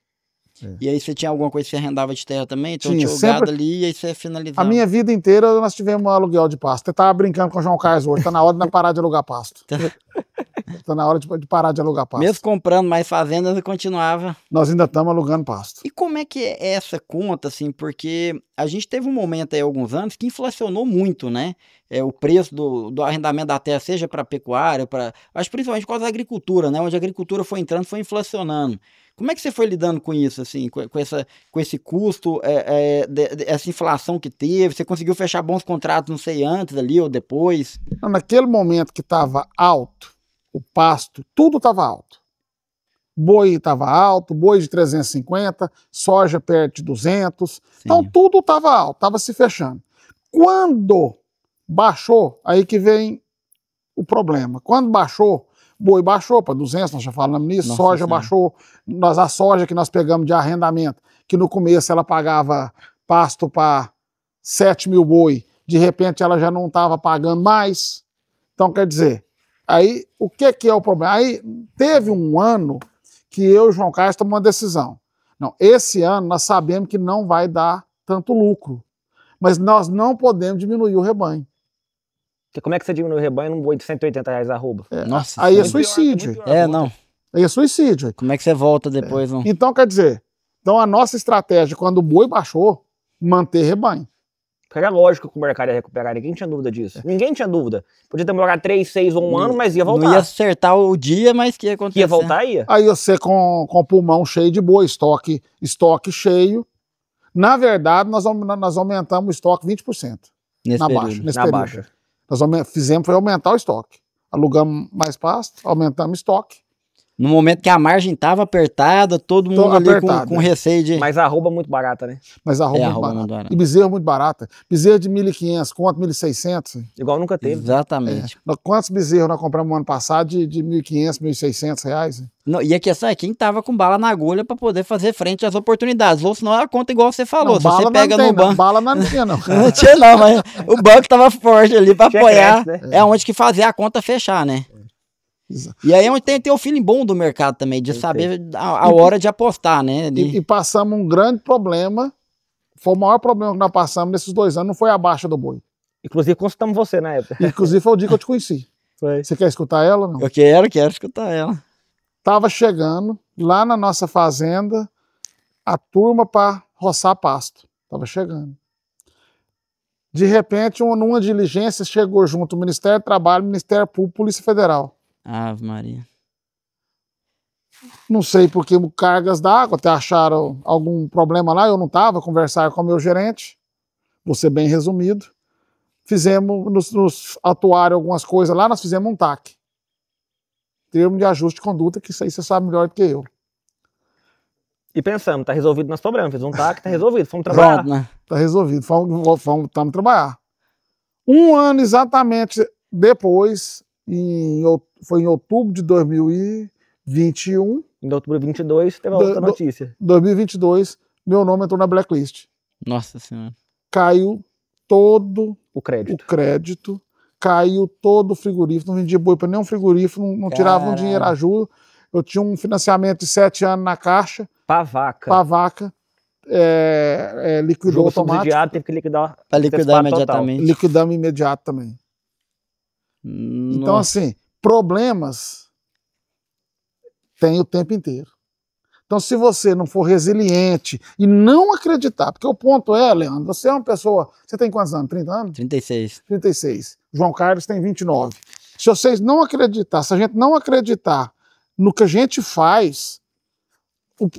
[SPEAKER 1] E aí você tinha alguma coisa que você arrendava de terra também? Então
[SPEAKER 2] Tinha,
[SPEAKER 1] tinha o
[SPEAKER 2] sempre.
[SPEAKER 1] gado ali e aí você finalizava.
[SPEAKER 2] A minha vida inteira nós tivemos um aluguel de pasto. Eu estava brincando com o João Carlos hoje, está na hora de parar de alugar pasto. Está na hora de parar de alugar pasto.
[SPEAKER 1] Mesmo comprando mais fazendas, eu continuava.
[SPEAKER 2] Nós ainda estamos alugando pasto.
[SPEAKER 1] E como é que é essa conta, assim? Porque a gente teve um momento aí, alguns anos, que inflacionou muito, né? O preço do arrendamento da terra, seja para pecuária, acho principalmente por causa da agricultura, né? Onde a agricultura foi entrando, foi inflacionando. Como é que você foi lidando com isso, assim? Com esse custo, essa inflação que teve? Você conseguiu fechar bons contratos, não sei, antes ali ou depois?
[SPEAKER 2] Não, naquele momento que estava alto, o pasto, tudo estava alto. Boi estava alto, boi de 350, soja perto de 200. Sim. Então tudo estava alto, estava se fechando. Quando baixou, aí que vem o problema. Quando baixou, boi baixou para 200, nós já falamos nisso, soja baixou. A soja que nós pegamos de arrendamento, que no começo ela pagava pasto para 7 mil boi, de repente ela já não estava pagando mais. Então, quer dizer, aí o que é o problema? Aí teve um ano que eu e o João Carlos tomamos uma decisão. Não, esse ano nós sabemos que não vai dar tanto lucro, mas nós não podemos diminuir o rebanho.
[SPEAKER 3] Como é que você diminui o rebanho num boi de 180 reais arroba?
[SPEAKER 1] Nossa,
[SPEAKER 2] aí é suicídio.
[SPEAKER 1] Não.
[SPEAKER 2] Aí é suicídio.
[SPEAKER 1] Como é que você volta depois? Não?
[SPEAKER 2] Então, quer dizer, a nossa estratégia, quando o boi baixou, manter rebanho.
[SPEAKER 3] Era lógico que o mercado ia recuperar, ninguém tinha dúvida disso. Ninguém tinha dúvida. Podia demorar 3, 6 ou 1 ano, mas ia voltar.
[SPEAKER 1] Não ia acertar o dia, mas que ia acontecer.
[SPEAKER 3] Ia voltar, ia.
[SPEAKER 2] Aí você com o pulmão cheio de boi, estoque cheio. Na verdade, nós aumentamos o estoque 20%.
[SPEAKER 1] Nesse
[SPEAKER 2] período.
[SPEAKER 3] Baixa.
[SPEAKER 2] Nós fizemos foi aumentar o estoque. Alugamos mais pasto, aumentamos o estoque.
[SPEAKER 1] No momento que a margem estava apertada, todo mundo ali com receio de...
[SPEAKER 3] Mas a arroba é muito barata, né?
[SPEAKER 2] Mas a arroba é muito barata. E bezerro é muito barata. Bezerro de 1.500, quanto 1.600?
[SPEAKER 3] Igual nunca teve.
[SPEAKER 1] Exatamente.
[SPEAKER 2] Quantos bezerros nós compramos no ano passado de 1.500, 1.600 reais?
[SPEAKER 1] Não, e a questão é quem tava com bala na agulha para poder fazer frente às oportunidades. Ou senão a conta igual você falou.
[SPEAKER 2] Não,
[SPEAKER 1] se você pega no banco...
[SPEAKER 2] Bala não tinha, não.
[SPEAKER 1] Não tinha não, mas o banco tava forte ali para apoiar.
[SPEAKER 3] Crédito, né?
[SPEAKER 1] É onde que fazer a conta fechar, né? E aí é onde tem o feeling bom do mercado também, de saber a hora de apostar, né?
[SPEAKER 2] E passamos um grande problema, foi o maior problema que nós passamos nesses 2 anos, não foi a baixa do boi.
[SPEAKER 3] Inclusive consultamos você na época.
[SPEAKER 2] Inclusive foi o dia que eu te conheci.
[SPEAKER 3] Foi.
[SPEAKER 2] Você quer escutar ela? Não?
[SPEAKER 1] Eu quero escutar ela.
[SPEAKER 2] Tava chegando lá na nossa fazenda a turma para roçar pasto. Tava chegando. De repente, numa diligência, chegou junto o Ministério do Trabalho, Ministério Público, Polícia Federal.
[SPEAKER 1] Ave Maria.
[SPEAKER 2] Não sei porque cargas d'água, até acharam algum problema lá, eu não estava, conversaram com o meu gerente, vou ser bem resumido. Fizemos, nos atuaram algumas coisas lá, nós fizemos um TAC. Termo de ajuste de conduta, que isso aí você sabe melhor do que eu.
[SPEAKER 3] E pensamos, tá resolvido, nós sobramos, fez um TAC, tá resolvido, fomos trabalhar.
[SPEAKER 1] Pronto, né?
[SPEAKER 2] Tá resolvido, estamos trabalhar. 1 ano exatamente depois, foi em outubro de 2021.
[SPEAKER 3] Em outubro de 22, teve a outra notícia.
[SPEAKER 2] 2022, meu nome entrou na blacklist.
[SPEAKER 1] Nossa Senhora.
[SPEAKER 2] Caiu todo
[SPEAKER 3] o crédito.
[SPEAKER 2] Caiu todo o frigorífico, não vendia boi para nenhum frigorífico, não tirava um dinheiro a juros. Eu tinha um financiamento de 7 anos na Caixa.
[SPEAKER 3] Pra vaca.
[SPEAKER 2] liquidou
[SPEAKER 3] Jogo
[SPEAKER 2] automático.
[SPEAKER 3] subsidiado, teve que liquidar.
[SPEAKER 1] Para liquidar
[SPEAKER 3] antecipado total.
[SPEAKER 1] imediatamente.
[SPEAKER 2] Liquidamos imediato também. Então,
[SPEAKER 1] Nossa.
[SPEAKER 2] assim, problemas tem o tempo inteiro. Então, se você não for resiliente e não acreditar, porque o ponto é, Leandro, você é uma pessoa, você tem quantos anos? 30 anos?
[SPEAKER 1] 36.
[SPEAKER 2] 36. João Carlos tem 29. Se vocês não acreditar, se a gente não acreditar no que a gente faz,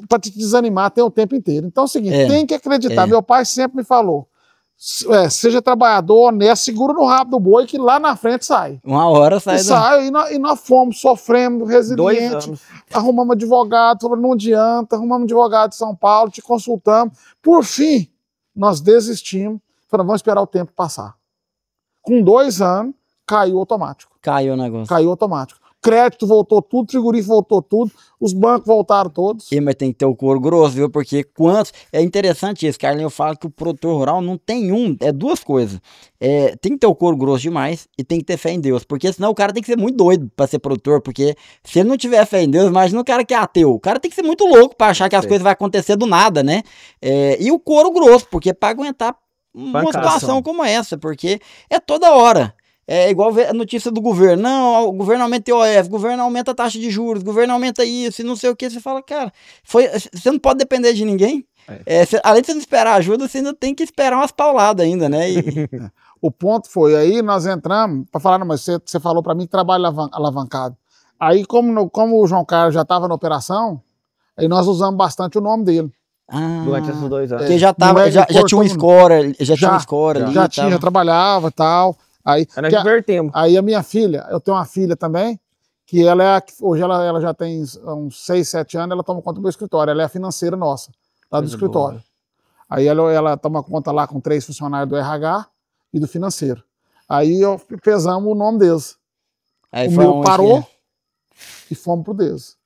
[SPEAKER 2] para te desanimar tem o tempo inteiro. Então é o seguinte, tem que acreditar. Meu pai sempre me falou, seja trabalhador, honesto, segura no rabo do boi que lá na frente sai.
[SPEAKER 1] Uma hora sai.
[SPEAKER 2] E nós fomos sofrendo,
[SPEAKER 3] 2
[SPEAKER 2] resilientes,
[SPEAKER 3] anos.
[SPEAKER 2] arrumamos advogado, falou, não adianta, arrumamos advogado de São Paulo, te consultamos. Por fim, nós desistimos, falamos, vamos esperar o tempo passar. Com 2 anos, caiu automático.
[SPEAKER 1] Caiu o negócio.
[SPEAKER 2] Caiu automático. Crédito voltou tudo, frigorífico voltou tudo, os bancos voltaram todos.
[SPEAKER 1] Mas tem que ter o couro grosso, viu? Porque quantos... É interessante isso, Carlinhos. Eu falo que o produtor rural não tem é 2 coisas. Tem que ter o couro grosso demais e tem que ter fé em Deus. Porque senão o cara tem que ser muito doido para ser produtor. Porque se ele não tiver fé em Deus, imagina o cara que é ateu. O cara tem que ser muito louco para achar que as coisas vão acontecer do nada, né? E o couro grosso, porque para aguentar uma situação como essa, porque é toda hora. É igual a notícia do governo. Não, o governo aumenta IOF, o governo aumenta a taxa de juros, o governo aumenta isso e não sei o que. Você fala, cara, você não pode depender de ninguém. Além de você não esperar ajuda, você ainda tem que esperar umas pauladas ainda, né?
[SPEAKER 2] O ponto foi, aí nós entramos, para falar, não, mas você falou para mim que trabalho alavancado. Aí, como o João Carlos já estava na operação, aí nós usamos bastante o nome dele.
[SPEAKER 3] Durante esses 2 anos.
[SPEAKER 1] Porque já tinha um score, ali.
[SPEAKER 2] Já tinha, trabalhava e tal. Aí
[SPEAKER 3] invertemos.
[SPEAKER 2] Aí a minha filha, eu tenho uma filha também, que hoje ela já tem uns 6, 7 anos, ela toma conta do meu escritório, ela é a financeira nossa, lá do escritório. Boa. Aí ela toma conta lá com 3 funcionários do RH e do financeiro. Aí pesamos o nome deles. Aí o meu parou e fomos pro Deus.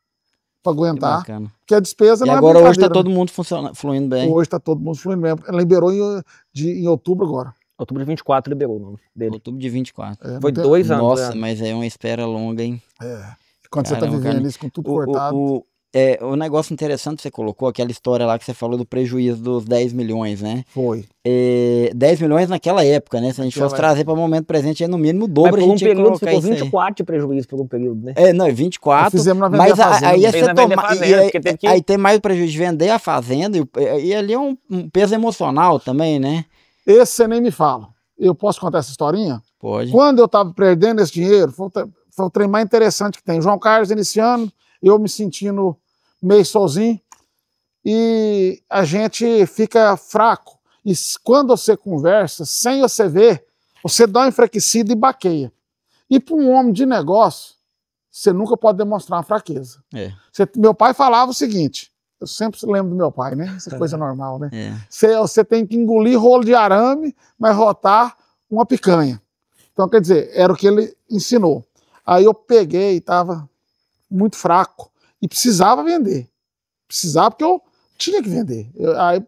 [SPEAKER 2] Para aguentar, porque a despesa não é
[SPEAKER 1] agora hoje está todo mundo fluindo bem.
[SPEAKER 2] Hoje está todo mundo fluindo bem. Ela liberou em outubro agora.
[SPEAKER 3] Outubro de 24 liberou o nome dele.
[SPEAKER 1] Outubro de 24.
[SPEAKER 3] Foi 2 anos.
[SPEAKER 1] Nossa, mas é uma espera longa, hein?
[SPEAKER 2] Quando você tá vivendo isso com tudo cortado.
[SPEAKER 1] O negócio interessante que você colocou, aquela história lá que você falou do prejuízo dos 10 milhões, né?
[SPEAKER 2] Foi.
[SPEAKER 1] 10 milhões naquela época, né? Se a gente fosse trazer para o momento presente, no mínimo o dobro, a gente ia colocar isso aí.
[SPEAKER 3] 24 de prejuízo por um período, né?
[SPEAKER 1] Não, 24.
[SPEAKER 2] Fizemos na
[SPEAKER 1] mas
[SPEAKER 2] fazenda,
[SPEAKER 1] aí você toma, aí tem mais o prejuízo de vender a fazenda e ali é um peso emocional também, né?
[SPEAKER 2] Esse você nem me fala. Eu posso contar essa historinha?
[SPEAKER 1] Pode.
[SPEAKER 2] Quando eu estava perdendo esse dinheiro, foi o trem mais interessante que tem. João Carlos iniciando, eu me sentindo meio sozinho, e a gente fica fraco. E quando você conversa, sem você ver, você dá uma enfraquecida e baqueia. E para um homem de negócio, você nunca pode demonstrar uma fraqueza. Meu pai falava o seguinte, eu sempre lembro do meu pai, né? Essa coisa normal, né? Você tem que engolir rolo de arame, mas rotar uma picanha. Então, quer dizer, era o que ele ensinou. Aí eu peguei, estava muito fraco e precisava vender. Precisava porque eu tinha que vender. Aí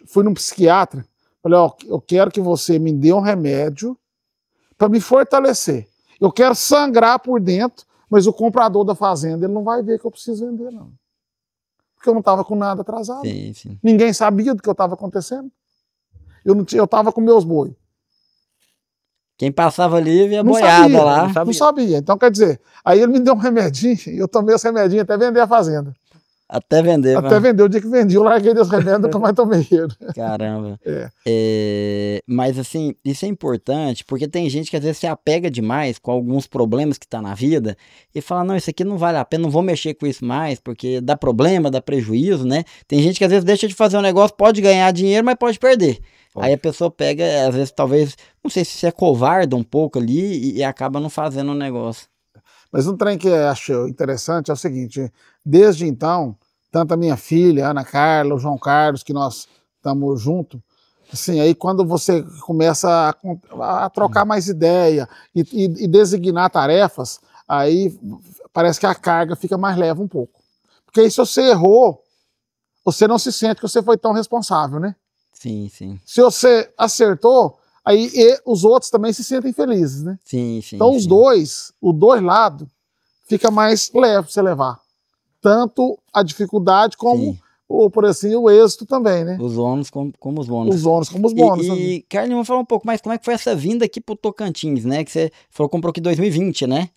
[SPEAKER 2] fui num psiquiatra, falei, ó, eu quero que você me dê um remédio para me fortalecer. Eu quero sangrar por dentro, mas o comprador da fazenda ele não vai ver que eu preciso vender, não. Porque eu não estava com nada atrasado.
[SPEAKER 1] Sim.
[SPEAKER 2] Ninguém sabia do que estava acontecendo. Eu estava com meus boi.
[SPEAKER 1] Quem passava ali via boiada lá.
[SPEAKER 2] Não sabia. Então, quer dizer, aí ele me deu um remedinho, e eu tomei esse remedinho até vender a fazenda.
[SPEAKER 1] Até vender.
[SPEAKER 2] Até vender. O dia que vendi, eu larguei desse remédio, nunca mais tomei ele.
[SPEAKER 1] Caramba. Mas assim, isso é importante, porque tem gente que às vezes se apega demais com alguns problemas que tá na vida e fala, não, isso aqui não vale a pena, não vou mexer com isso mais, porque dá problema, dá prejuízo, né? Tem gente que às vezes deixa de fazer um negócio, pode ganhar dinheiro, mas pode perder. Aí a pessoa pega, às vezes, talvez, não sei se é covarde um pouco ali e acaba não fazendo o negócio.
[SPEAKER 2] Mas um trem que eu acho interessante é o seguinte, desde então, tanto a minha filha, Ana Carla, o João Carlos, que nós estamos juntos, assim, aí quando você começa a trocar mais ideia e designar tarefas, aí parece que a carga fica mais leve um pouco. Porque aí se você errou, você não se sente que você foi tão responsável, né?
[SPEAKER 1] Sim.
[SPEAKER 2] Se você acertou, aí os outros também se sentem felizes, né?
[SPEAKER 1] Sim.
[SPEAKER 2] Então os dois lados, fica mais leve pra você levar. Tanto a dificuldade como ou por assim, o êxito também, né?
[SPEAKER 1] Os ônus como os bônus.
[SPEAKER 2] Os ônus como os bônus.
[SPEAKER 1] E Carlinhos, vamos falar um pouco mais como é que foi essa vinda aqui pro Tocantins, né? Que você falou que comprou aqui em 2020, né?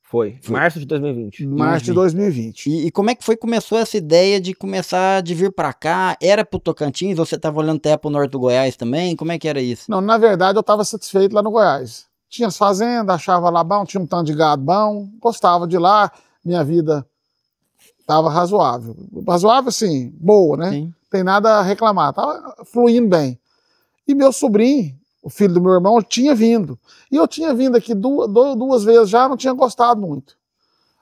[SPEAKER 3] Foi. Março de 2020.
[SPEAKER 2] Março de 2020.
[SPEAKER 1] E como é que começou essa ideia de começar de vir pra cá? Era pro Tocantins ou você tava olhando até pro norte do Goiás também? Como é que era isso?
[SPEAKER 2] Não, na verdade eu estava satisfeito lá no Goiás. Tinha as fazendas, achava lá bom, tinha um tanto de gado bom, gostava de lá, minha vida estava razoável. Razoável, assim, boa, né?
[SPEAKER 1] Sim.
[SPEAKER 2] Tem nada a reclamar, tava fluindo bem. E meu sobrinho, o filho do meu irmão, tinha vindo. E eu tinha vindo aqui duas vezes já, não tinha gostado muito.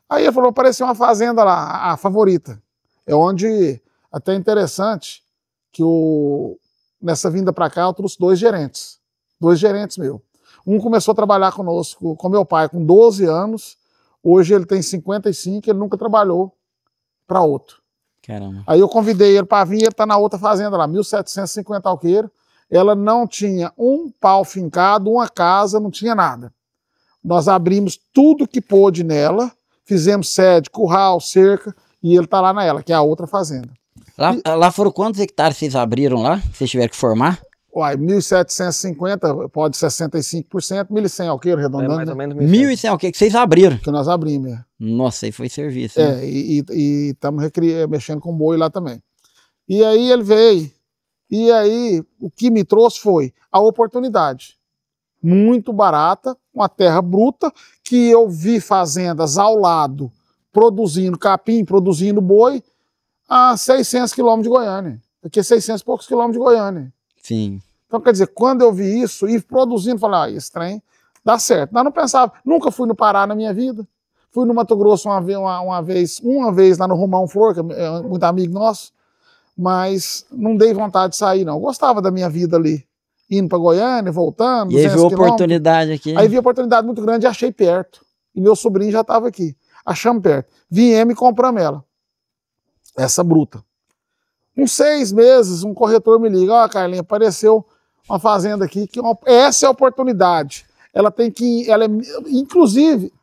[SPEAKER 2] Aí ele falou, apareceu uma fazenda lá, a Favorita. É onde, até interessante, que nessa vinda para cá eu trouxe dois gerentes meus. Um começou a trabalhar conosco, com meu pai, com 12 anos. Hoje ele tem 55, ele nunca trabalhou para outro.
[SPEAKER 1] Caramba.
[SPEAKER 2] Aí eu convidei ele para vir, ele está na outra fazenda lá, 1.750 alqueires. Ela não tinha um pau fincado, uma casa, não tinha nada. Nós abrimos tudo que pôde nela, fizemos sede, curral, cerca, e ele está lá nela, que é a outra fazenda.
[SPEAKER 1] Lá foram quantos hectares vocês abriram lá? Vocês tiveram que formar?
[SPEAKER 2] Uai, 1.750, pode 65%, 1.100 alqueiro, arredondando,
[SPEAKER 3] Mais ou
[SPEAKER 2] né?
[SPEAKER 3] menos
[SPEAKER 1] 1.100 o que vocês abriram?
[SPEAKER 2] Que nós abrimos.
[SPEAKER 1] Nossa, aí foi serviço. Né?
[SPEAKER 2] E estamos mexendo com boi lá também. E aí ele veio, e aí o que me trouxe foi a oportunidade. Muito barata, uma terra bruta, que eu vi fazendas ao lado, produzindo capim, produzindo boi, a 600 quilômetros de Goiânia. Aqui é 600 e poucos quilômetros de Goiânia.
[SPEAKER 1] Sim.
[SPEAKER 2] Então, quer dizer, quando eu vi isso, e produzindo, falei, esse trem dá certo. Mas não pensava, nunca fui no Pará na minha vida. Fui no Mato Grosso uma vez lá no Romão Flor, que é muito amigo nosso, mas não dei vontade de sair, não. Eu gostava da minha vida ali, indo para Goiânia, voltando,
[SPEAKER 1] E aí viu a
[SPEAKER 2] 200 quilômetros.
[SPEAKER 1] oportunidade aqui.
[SPEAKER 2] Aí vi a oportunidade muito grande e achei perto. E meu sobrinho já estava aqui. Achamos perto. Viemos e compramos ela. Essa bruta. Com 6 meses, um corretor me liga, ó, Carlinhos, apareceu uma fazenda aqui, que essa é a oportunidade. Ela tem que, inclusive,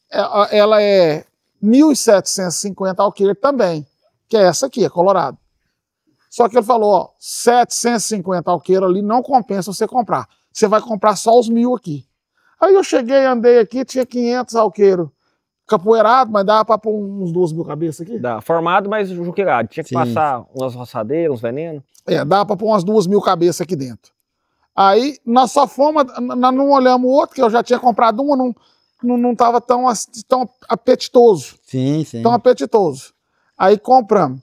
[SPEAKER 2] ela é 1.750 alqueire também, que é essa aqui, é Colorado. Só que ele falou, ó, 750 alqueire ali não compensa você comprar. Você vai comprar só os 1.000 aqui. Aí eu cheguei, andei aqui, tinha 500 alqueiros capoeirado, mas dava para pôr uns 2.000 cabeças aqui?
[SPEAKER 3] Dá, formado, mas juqueirado. Tinha que
[SPEAKER 1] Sim.
[SPEAKER 3] passar umas roçadeiras, uns venenos.
[SPEAKER 2] Dava para pôr umas 2.000 cabeças aqui dentro. Aí nós só fomos, nós não olhamos o outro, que eu já tinha comprado uma, não estava tão apetitoso.
[SPEAKER 1] Sim, sim.
[SPEAKER 2] Tão apetitoso. Aí compramos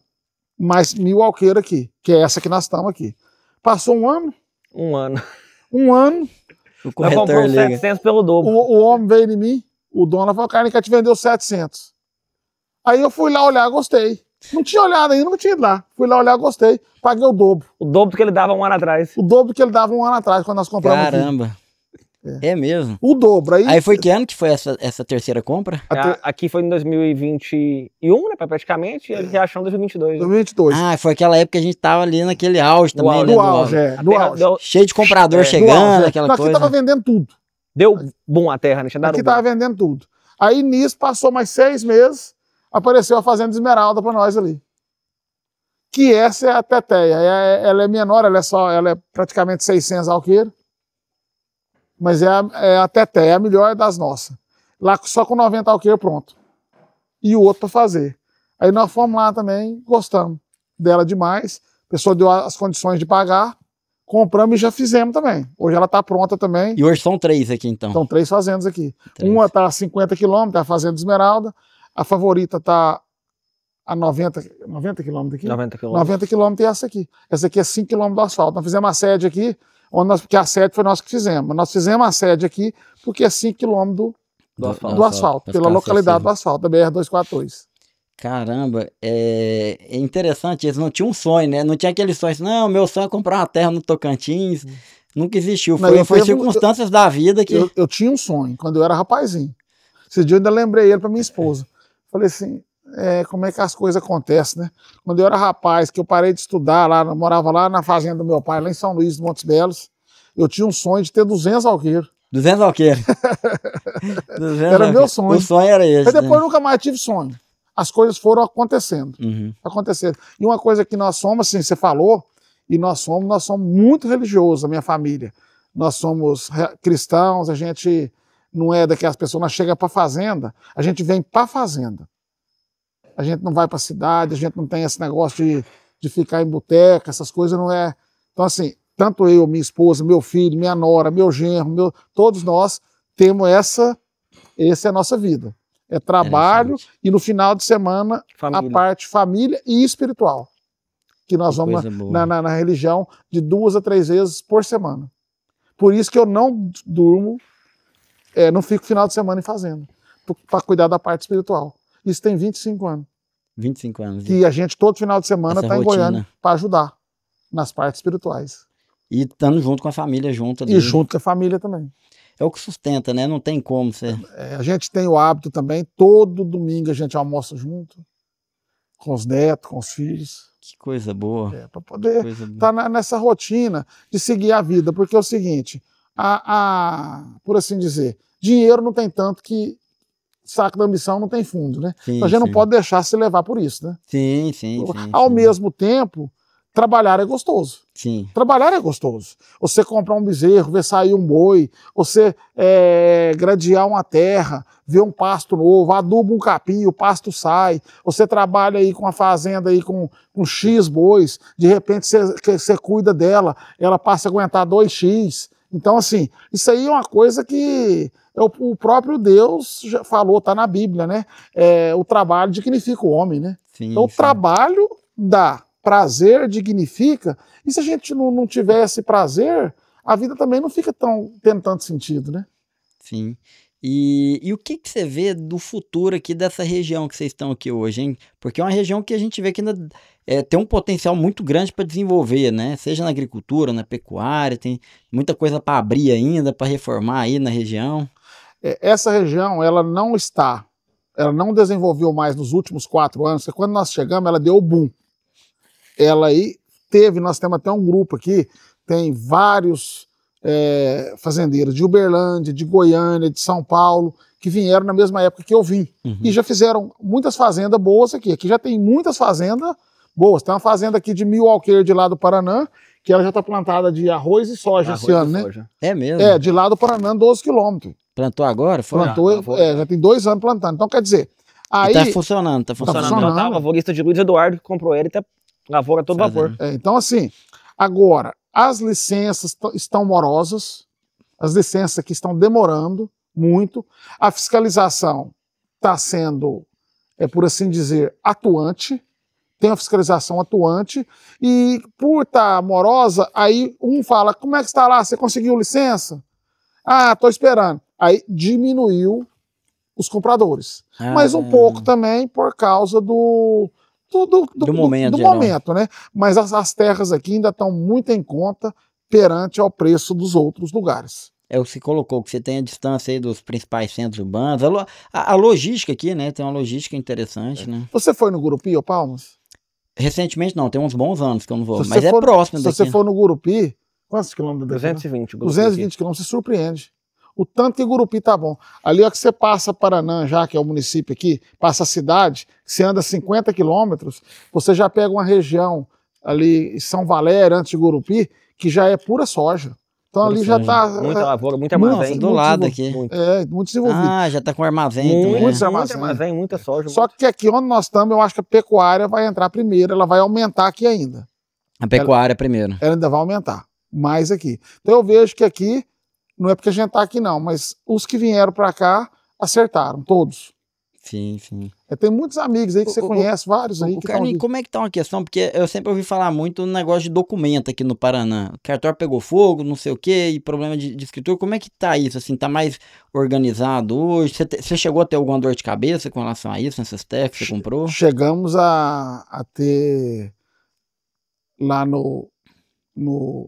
[SPEAKER 2] mais 1.000 alqueiros aqui, que é essa que nós estamos aqui. Passou um ano.
[SPEAKER 3] Um ano.
[SPEAKER 2] Um ano.
[SPEAKER 1] O
[SPEAKER 3] Nós
[SPEAKER 1] corretor
[SPEAKER 3] compramos
[SPEAKER 1] liga.
[SPEAKER 3] 700 pelo dobro.
[SPEAKER 2] O homem veio em mim, o dono falou, Carlinhos, quer te vender os 700. Aí eu fui lá olhar, gostei. Não tinha olhado ainda, nunca tinha ido lá. Fui lá olhar, gostei. Paguei o dobro.
[SPEAKER 3] O dobro que ele dava um ano atrás.
[SPEAKER 2] O dobro que ele dava um ano atrás, quando nós compramos aqui.
[SPEAKER 1] Caramba. É mesmo.
[SPEAKER 2] O dobro.
[SPEAKER 1] Aí foi que ano que foi essa terceira compra?
[SPEAKER 3] Aqui foi em 2021, né, praticamente, e ele reachou em 2022.
[SPEAKER 2] 2022.
[SPEAKER 1] Ah, foi aquela época que a gente tava ali naquele auge também,
[SPEAKER 3] auge.
[SPEAKER 1] né?
[SPEAKER 2] No auge, no auge.
[SPEAKER 1] Cheio de comprador
[SPEAKER 3] É,
[SPEAKER 1] chegando, aquela
[SPEAKER 2] Aqui
[SPEAKER 1] coisa.
[SPEAKER 2] tava vendendo tudo.
[SPEAKER 3] Deu boom a terra, né? Tinha dado
[SPEAKER 2] Aqui
[SPEAKER 3] boom.
[SPEAKER 2] tava vendendo tudo. Aí nisso, passou mais 6 meses, apareceu a Fazenda Esmeralda para nós ali. Que essa é a teteia. Ela é menor, ela é praticamente 600 alqueiros. Mas é a teteia, é a melhor das nossas. Lá só com 90 alqueiros pronto. E o outro para fazer. Aí nós fomos lá também, gostamos dela demais. A pessoa deu as condições de pagar, compramos e já fizemos também. Hoje ela está pronta também.
[SPEAKER 1] E hoje são 3 aqui, então.
[SPEAKER 2] São 3 fazendas aqui.
[SPEAKER 1] 3.
[SPEAKER 2] Uma está a 50 quilômetros, é a Fazenda Esmeralda. A Favorita está a 90 quilômetros aqui?
[SPEAKER 3] 90 quilômetros.
[SPEAKER 2] 90 quilômetros e essa aqui. Essa aqui é 5 quilômetros do asfalto. Nós fizemos a sede aqui, porque a sede foi nós que fizemos. Nós fizemos a sede aqui porque é 5 quilômetros do asfalto, pela localidade do asfalto, da BR-242.
[SPEAKER 1] Caramba, é interessante, eles não tinham um sonho, né? Não tinha aquele sonho assim, não, meu sonho é comprar uma terra no Tocantins. Nunca existiu. Foi circunstâncias da vida que...
[SPEAKER 2] Eu tinha um sonho, quando eu era rapazinho. Esse dia eu ainda lembrei ele para minha esposa. Falei assim, como é que as coisas acontecem, né? Quando eu era rapaz, que eu parei de estudar lá, eu morava lá na fazenda do meu pai, lá em São Luís, de Montes Belos, eu tinha um sonho de ter 200 alqueiros.
[SPEAKER 1] 200 alqueiros.
[SPEAKER 2] Era meu sonho.
[SPEAKER 1] O sonho era esse.
[SPEAKER 2] Aí depois
[SPEAKER 1] né?
[SPEAKER 2] nunca mais tive sonho. as coisas foram acontecendo.
[SPEAKER 1] Uhum.
[SPEAKER 2] Acontecendo. E uma coisa que nós somos, assim, você falou, e nós somos muito religiosos, a minha família. Nós somos cristãos, a gente não é daquelas pessoas, nós chega para fazenda, a gente vem para fazenda. A gente não vai para a cidade, a gente não tem esse negócio de ficar em boteca, essas coisas não é. Então, assim, tanto eu, minha esposa, meu filho, minha nora, meu genro, todos nós temos essa é a nossa vida. É trabalho e no final de semana
[SPEAKER 3] Família.
[SPEAKER 2] a parte família e espiritual. Que nós vamos na religião de 2 a 3 vezes por semana. Por isso que eu não durmo, não fico final de semana em fazenda, para cuidar da parte espiritual. Isso tem 25 anos.
[SPEAKER 1] 25 anos.
[SPEAKER 2] Que a gente todo final de semana está em Goiânia para ajudar nas partes espirituais.
[SPEAKER 1] E estando junto com a família junto ali.
[SPEAKER 2] E junto com a família também.
[SPEAKER 1] É o que sustenta, né? Não tem como ser.
[SPEAKER 2] A gente tem o hábito também, todo domingo a gente almoça junto, com os netos, com os filhos.
[SPEAKER 1] Que coisa boa.
[SPEAKER 2] Para poder estar nessa rotina de seguir a vida. Porque é o seguinte, por assim dizer, dinheiro não tem tanto que saco da ambição não tem fundo, né?
[SPEAKER 1] Sim,
[SPEAKER 2] então a gente não pode deixar se levar por isso, né?
[SPEAKER 1] Sim.
[SPEAKER 2] Ao mesmo tempo, trabalhar é gostoso.
[SPEAKER 1] Sim.
[SPEAKER 2] Trabalhar é gostoso. Você comprar um bezerro, ver sair um boi, você gradear uma terra, ver um pasto novo, aduba um capim, o pasto sai, você trabalha aí com a fazenda aí com X bois, de repente você cuida dela, ela passa a aguentar 2X. Então, assim, isso aí é uma coisa que o próprio Deus já falou, está na Bíblia, né? O trabalho dignifica o homem, né?
[SPEAKER 1] Sim,
[SPEAKER 2] então, o trabalho dá prazer, dignifica, e se a gente não tivesse prazer, a vida também não fica tendo tanto sentido, né?
[SPEAKER 1] Sim. E o que você vê do futuro aqui dessa região que vocês estão aqui hoje, hein? Porque é uma região que a gente vê que ainda tem um potencial muito grande para desenvolver, né? Seja na agricultura, na pecuária, tem muita coisa para abrir ainda, para reformar aí na região.
[SPEAKER 2] Essa região, ela não desenvolveu mais nos últimos 4 anos, porque quando nós chegamos, ela deu o boom. Ela aí nós temos até um grupo aqui, tem vários fazendeiros de Uberlândia, de Goiânia, de São Paulo, que vieram na mesma época que eu vim.
[SPEAKER 1] Uhum.
[SPEAKER 2] E já fizeram muitas fazendas boas aqui. Aqui já tem muitas fazendas boas. Tem uma fazenda aqui de 1000 alqueires de lá do Paraná, que ela já está plantada de arroz e soja esse ano, né?
[SPEAKER 3] Soja.
[SPEAKER 1] É mesmo?
[SPEAKER 2] De lá do Paraná, 12 quilômetros.
[SPEAKER 1] Plantou agora? Foi?
[SPEAKER 2] Plantou, já tem 2 anos plantando. Então, quer dizer, aí...
[SPEAKER 1] Tá funcionando, tá funcionando.
[SPEAKER 3] A lavorista de Luiz Eduardo que comprou ele, tá lavoura a todo vapor.
[SPEAKER 2] Então, assim, agora, as licenças estão morosas, as licenças aqui estão demorando muito, a fiscalização está sendo, por assim dizer, atuante, tem uma fiscalização atuante, e por estar morosa, aí um fala, como é que está lá, você conseguiu licença? Ah, estou esperando. Aí diminuiu os compradores. Mas um pouco também por causa do momento, né? Mas as terras aqui ainda estão muito em conta perante ao preço dos outros lugares.
[SPEAKER 1] É o que você colocou, que você tem a distância aí dos principais centros urbanos, a logística aqui, né? Tem uma logística interessante, né?
[SPEAKER 2] Você foi no Gurupi, ô Palmas?
[SPEAKER 1] Recentemente não, tem uns bons anos que eu não vou, mas é próximo daqui.
[SPEAKER 2] Se você for no Gurupi, quantos quilômetros daqui?
[SPEAKER 3] 220.
[SPEAKER 2] 220 quilômetros, se surpreende. O tanto que Gurupi tá bom. Ali, ó, que você passa Paranã, já que é o município aqui, passa a cidade, você anda 50 quilômetros, você já pega uma região ali, São Valério, antes de Gurupi, que já é pura soja. Então ali já tá...
[SPEAKER 3] Muita lavoura, muito armazém.
[SPEAKER 1] Do lado aqui.
[SPEAKER 2] Muito desenvolvido.
[SPEAKER 1] Ah, já tá com armazém.
[SPEAKER 3] Muito armazém, muita soja.
[SPEAKER 2] Só que aqui onde nós estamos, eu acho que a pecuária vai entrar primeiro, ela vai aumentar aqui ainda.
[SPEAKER 1] A pecuária primeiro.
[SPEAKER 2] Ela ainda vai aumentar, mais aqui. Então eu vejo que aqui, não é porque a gente tá aqui não, mas os que vieram para cá acertaram, todos.
[SPEAKER 1] Sim.
[SPEAKER 2] Tem muitos amigos aí que você conhece, vários aí.
[SPEAKER 1] Carlinhos, como é que tá uma questão? Porque eu sempre ouvi falar muito no negócio de documento aqui no Paraná. O cartório pegou fogo, não sei o quê, e problema de escritura. Como é que tá isso? Assim, tá mais organizado hoje? Você chegou a ter alguma dor de cabeça com relação a isso, nessas terras que você comprou?
[SPEAKER 2] Chegamos a ter lá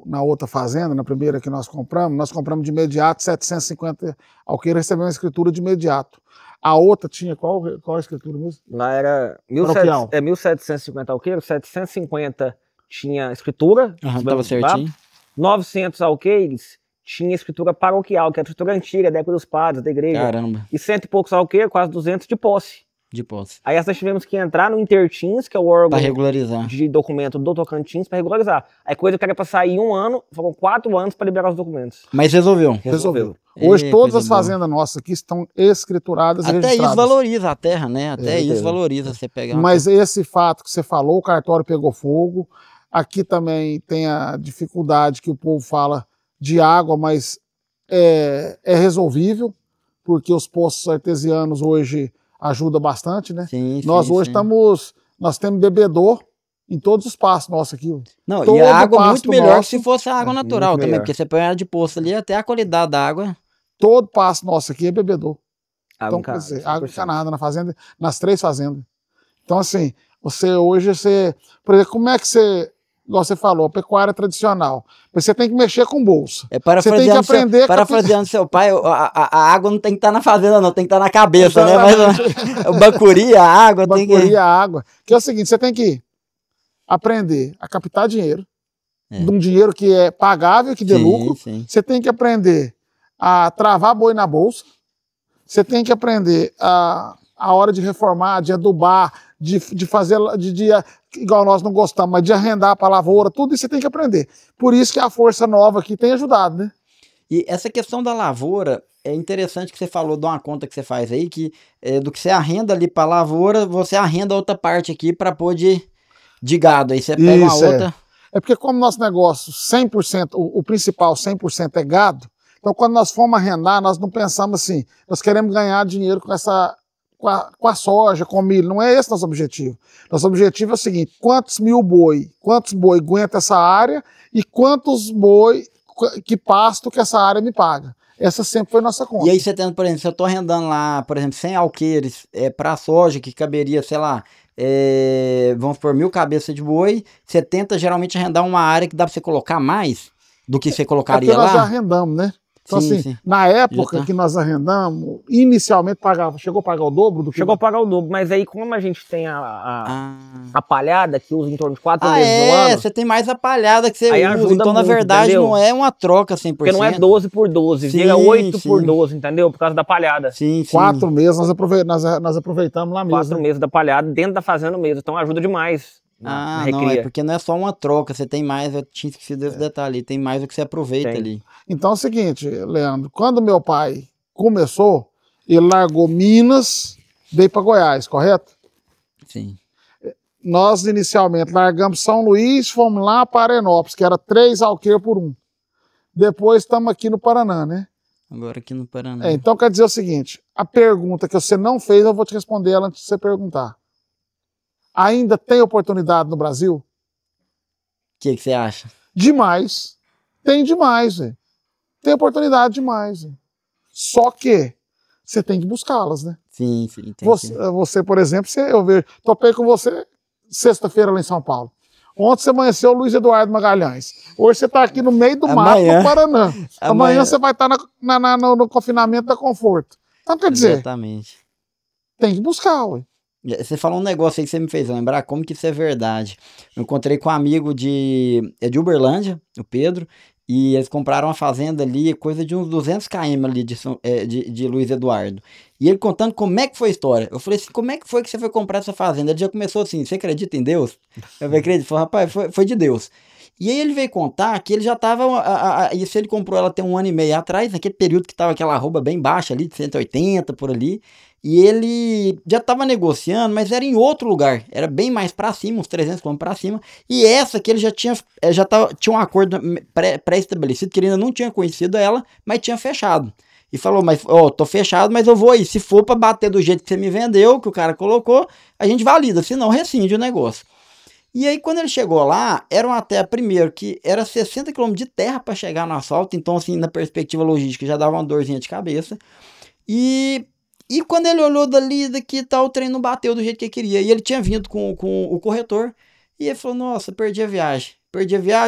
[SPEAKER 2] na outra fazenda, na primeira que nós compramos de imediato 750 alqueires, recebemos a escritura de imediato. A outra tinha qual a escritura mesmo?
[SPEAKER 3] Lá era 1750 alqueires, 750 tinha escritura.
[SPEAKER 1] Tava certinho.
[SPEAKER 3] 900 alqueires tinha escritura paroquial, que é a escritura antiga, da época dos padres, da igreja.
[SPEAKER 1] Caramba.
[SPEAKER 3] E 100 e poucos alqueires, quase 200 de posse.
[SPEAKER 1] De posse.
[SPEAKER 3] Aí nós tivemos que entrar no Intertins, que é o órgão
[SPEAKER 1] Pra regularizar.
[SPEAKER 3] de documento do Tocantins, para regularizar. Aí coisa que era para sair 1 ano, foram 4 anos para liberar os documentos.
[SPEAKER 1] Mas resolveu.
[SPEAKER 2] Resolveu. Hoje
[SPEAKER 1] Ei,
[SPEAKER 2] todas
[SPEAKER 1] coisa
[SPEAKER 2] as
[SPEAKER 1] boa.
[SPEAKER 2] fazendas nossas aqui estão escrituradas e
[SPEAKER 1] Até
[SPEAKER 2] registradas.
[SPEAKER 1] isso valoriza a terra, né? Até isso
[SPEAKER 3] certeza.
[SPEAKER 1] valoriza você pegar uma
[SPEAKER 2] Mas esse fato que você falou, o cartório pegou fogo. Aqui também tem a dificuldade que o povo fala de água, mas é resolvível, porque os poços artesianos hoje ajudam bastante, né?
[SPEAKER 1] Sim,
[SPEAKER 2] Nós
[SPEAKER 1] sim,
[SPEAKER 2] hoje
[SPEAKER 1] sim.
[SPEAKER 2] nós temos bebedor em todos os passos nossos aqui.
[SPEAKER 1] Não,
[SPEAKER 2] todo
[SPEAKER 1] e a água é
[SPEAKER 2] pasto
[SPEAKER 1] muito melhor
[SPEAKER 2] nosso-
[SPEAKER 1] que se fosse a água natural
[SPEAKER 3] muito
[SPEAKER 1] também,
[SPEAKER 3] melhor.
[SPEAKER 1] porque você põe ela de poço ali, até a qualidade da água.
[SPEAKER 2] Todo passo nosso aqui é bebedor.
[SPEAKER 3] Água
[SPEAKER 2] Então, quer dizer,
[SPEAKER 3] 100%.
[SPEAKER 2] água encanada na fazenda, nas 3 fazendas. Então, assim, hoje, por exemplo, como é que igual você falou, pecuária tradicional, você tem que mexer com bolsa.
[SPEAKER 1] É
[SPEAKER 2] Você tem que aprender...
[SPEAKER 1] parafraseando seu pai, a água não tem que estar na fazenda, não, tem que estar na cabeça, né?
[SPEAKER 2] Exatamente.
[SPEAKER 1] Mas o bacuri, a água tem que...
[SPEAKER 2] Bacuri, a água. Que é o seguinte, você tem que aprender a captar dinheiro, de um dinheiro que é pagável, que dê lucro.
[SPEAKER 1] Sim.
[SPEAKER 2] Você tem que aprender a travar boi na bolsa. Você tem que aprender a hora de reformar, de adubar, de fazer, igual nós não gostamos, mas de arrendar para a lavoura, tudo isso você tem que aprender. Por isso que a força nova aqui tem ajudado, né?
[SPEAKER 1] E essa questão da lavoura, é interessante que você falou de uma conta que você faz aí, que do que você arrenda ali para a lavoura, você arrenda outra parte aqui para pôr de gado. Aí você pega uma outra...
[SPEAKER 2] É porque como nosso negócio 100%, o principal 100% é gado, então quando nós fomos arrendar, nós não pensamos assim, nós queremos ganhar dinheiro com a soja, com o milho, não é esse nosso objetivo. Nosso objetivo é o seguinte, quantos boi aguenta essa área e quantos boi, que pasto que essa área me paga. Essa sempre foi nossa conta.
[SPEAKER 1] E aí você tendo, por exemplo, se eu tô arrendando lá, por exemplo, 100 alqueires para soja, que caberia, sei lá, vamos por 1000 cabeças de boi, você tenta geralmente arrendar uma área que dá para você colocar mais do que você colocaria
[SPEAKER 2] nós
[SPEAKER 1] lá?
[SPEAKER 2] já arrendamos, né? Então,
[SPEAKER 1] Sim,
[SPEAKER 2] assim,
[SPEAKER 1] sim.
[SPEAKER 2] na época
[SPEAKER 1] tá.
[SPEAKER 2] que nós arrendamos, inicialmente chegou a pagar o dobro do que...
[SPEAKER 3] Chegou a pagar o dobro, mas aí como a gente tem a palhada, que usa em torno de 4 meses no ano,
[SPEAKER 1] Você tem mais a palhada que você
[SPEAKER 3] aí
[SPEAKER 1] usa,
[SPEAKER 3] ajuda
[SPEAKER 1] então na
[SPEAKER 3] muito,
[SPEAKER 1] verdade
[SPEAKER 3] entendeu?
[SPEAKER 1] não é uma troca 100%.
[SPEAKER 3] porque não é 12 por 12,
[SPEAKER 1] Sim,
[SPEAKER 3] vira 8
[SPEAKER 1] sim.
[SPEAKER 3] por 12, entendeu? Por causa da palhada.
[SPEAKER 1] Sim.
[SPEAKER 2] 4 meses nós aproveitamos lá mesmo.
[SPEAKER 3] 4 meses da palhada dentro da fazenda mesmo, então ajuda demais na
[SPEAKER 1] Não,
[SPEAKER 3] recria.
[SPEAKER 1] é porque não é só uma troca, você tem mais, eu tinha esquecido desse detalhe, tem mais do que você aproveita
[SPEAKER 3] Tem.
[SPEAKER 1] ali.
[SPEAKER 2] Então é o seguinte, Leandro, quando meu pai começou, ele largou Minas, veio para Goiás, correto?
[SPEAKER 1] Sim.
[SPEAKER 2] Nós inicialmente largamos São Luís, fomos lá para Arenópolis, que era 3 alqueires por 1. Depois estamos aqui no Paraná, né?
[SPEAKER 1] Agora aqui no Paraná.
[SPEAKER 2] Então quer dizer o seguinte, a pergunta que você não fez, eu vou te responder ela antes de você perguntar. Ainda tem oportunidade no Brasil?
[SPEAKER 1] O que você acha?
[SPEAKER 2] Demais. Tem demais, velho. Tem oportunidade demais. Véio. Só que você tem que buscá-las, né?
[SPEAKER 1] Sim, tem
[SPEAKER 2] você, por exemplo, eu vejo, topei com você sexta-feira lá em São Paulo. Ontem você amanheceu Luiz Eduardo Magalhães. Hoje você está aqui no meio do mato do Paraná. Amanhã você vai estar no confinamento da Conforto. Então, quer dizer,
[SPEAKER 1] exatamente.
[SPEAKER 2] Tem que buscar, ué.
[SPEAKER 1] Você falou um negócio aí que você me fez lembrar como que isso é verdade. Eu encontrei com um amigo de Uberlândia, o Pedro, e eles compraram uma fazenda ali, coisa de uns 200 km ali de Luiz Eduardo. E ele contando como é que foi a história. Eu falei assim, como é que foi que você foi comprar essa fazenda? Ele já começou assim, você acredita em Deus? Eu acredito. Ele falou, rapaz, foi de Deus. E aí ele veio contar que ele já estava, isso ele comprou ela tem 1 ano e meio atrás, naquele período que estava aquela arroba bem baixa ali, de 180 por ali. E ele já estava negociando, mas era em outro lugar. Era bem mais para cima, uns 300 km para cima. E essa que ele tinha um acordo pré-estabelecido, que ele ainda não tinha conhecido ela, mas tinha fechado. E falou, mas tô fechado, mas eu vou aí. Se for para bater do jeito que você me vendeu, que o cara colocou, a gente valida, senão rescinde o negócio. E aí quando ele chegou lá, era uma terra, primeiro, que era 60 km de terra para chegar no asfalto. Então assim, na perspectiva logística, já dava uma dorzinha de cabeça. E quando ele olhou daqui e tal, o trem não bateu do jeito que ele queria. E ele tinha vindo com o corretor. E ele falou, nossa, perdi a viagem.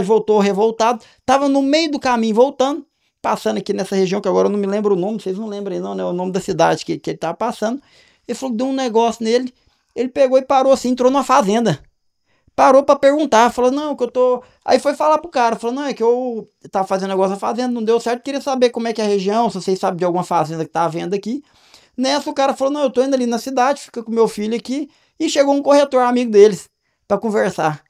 [SPEAKER 1] Voltou revoltado. Tava no meio do caminho voltando. Passando aqui nessa região, que agora eu não me lembro o nome. Vocês não lembram aí não, né? O nome da cidade que ele tava passando. Ele falou que deu um negócio nele. Ele pegou e parou assim, entrou numa fazenda. Parou pra perguntar. Falou, não, que eu tô... Aí foi falar pro cara. Falou, não, é que eu tava fazendo negócio na fazenda, não deu certo. Queria saber como é que é a região, se vocês sabem de alguma fazenda que tá vendo aqui. Nessa o cara falou, não, eu tô indo ali na cidade, fica com meu filho aqui. E chegou um corretor amigo deles pra conversar.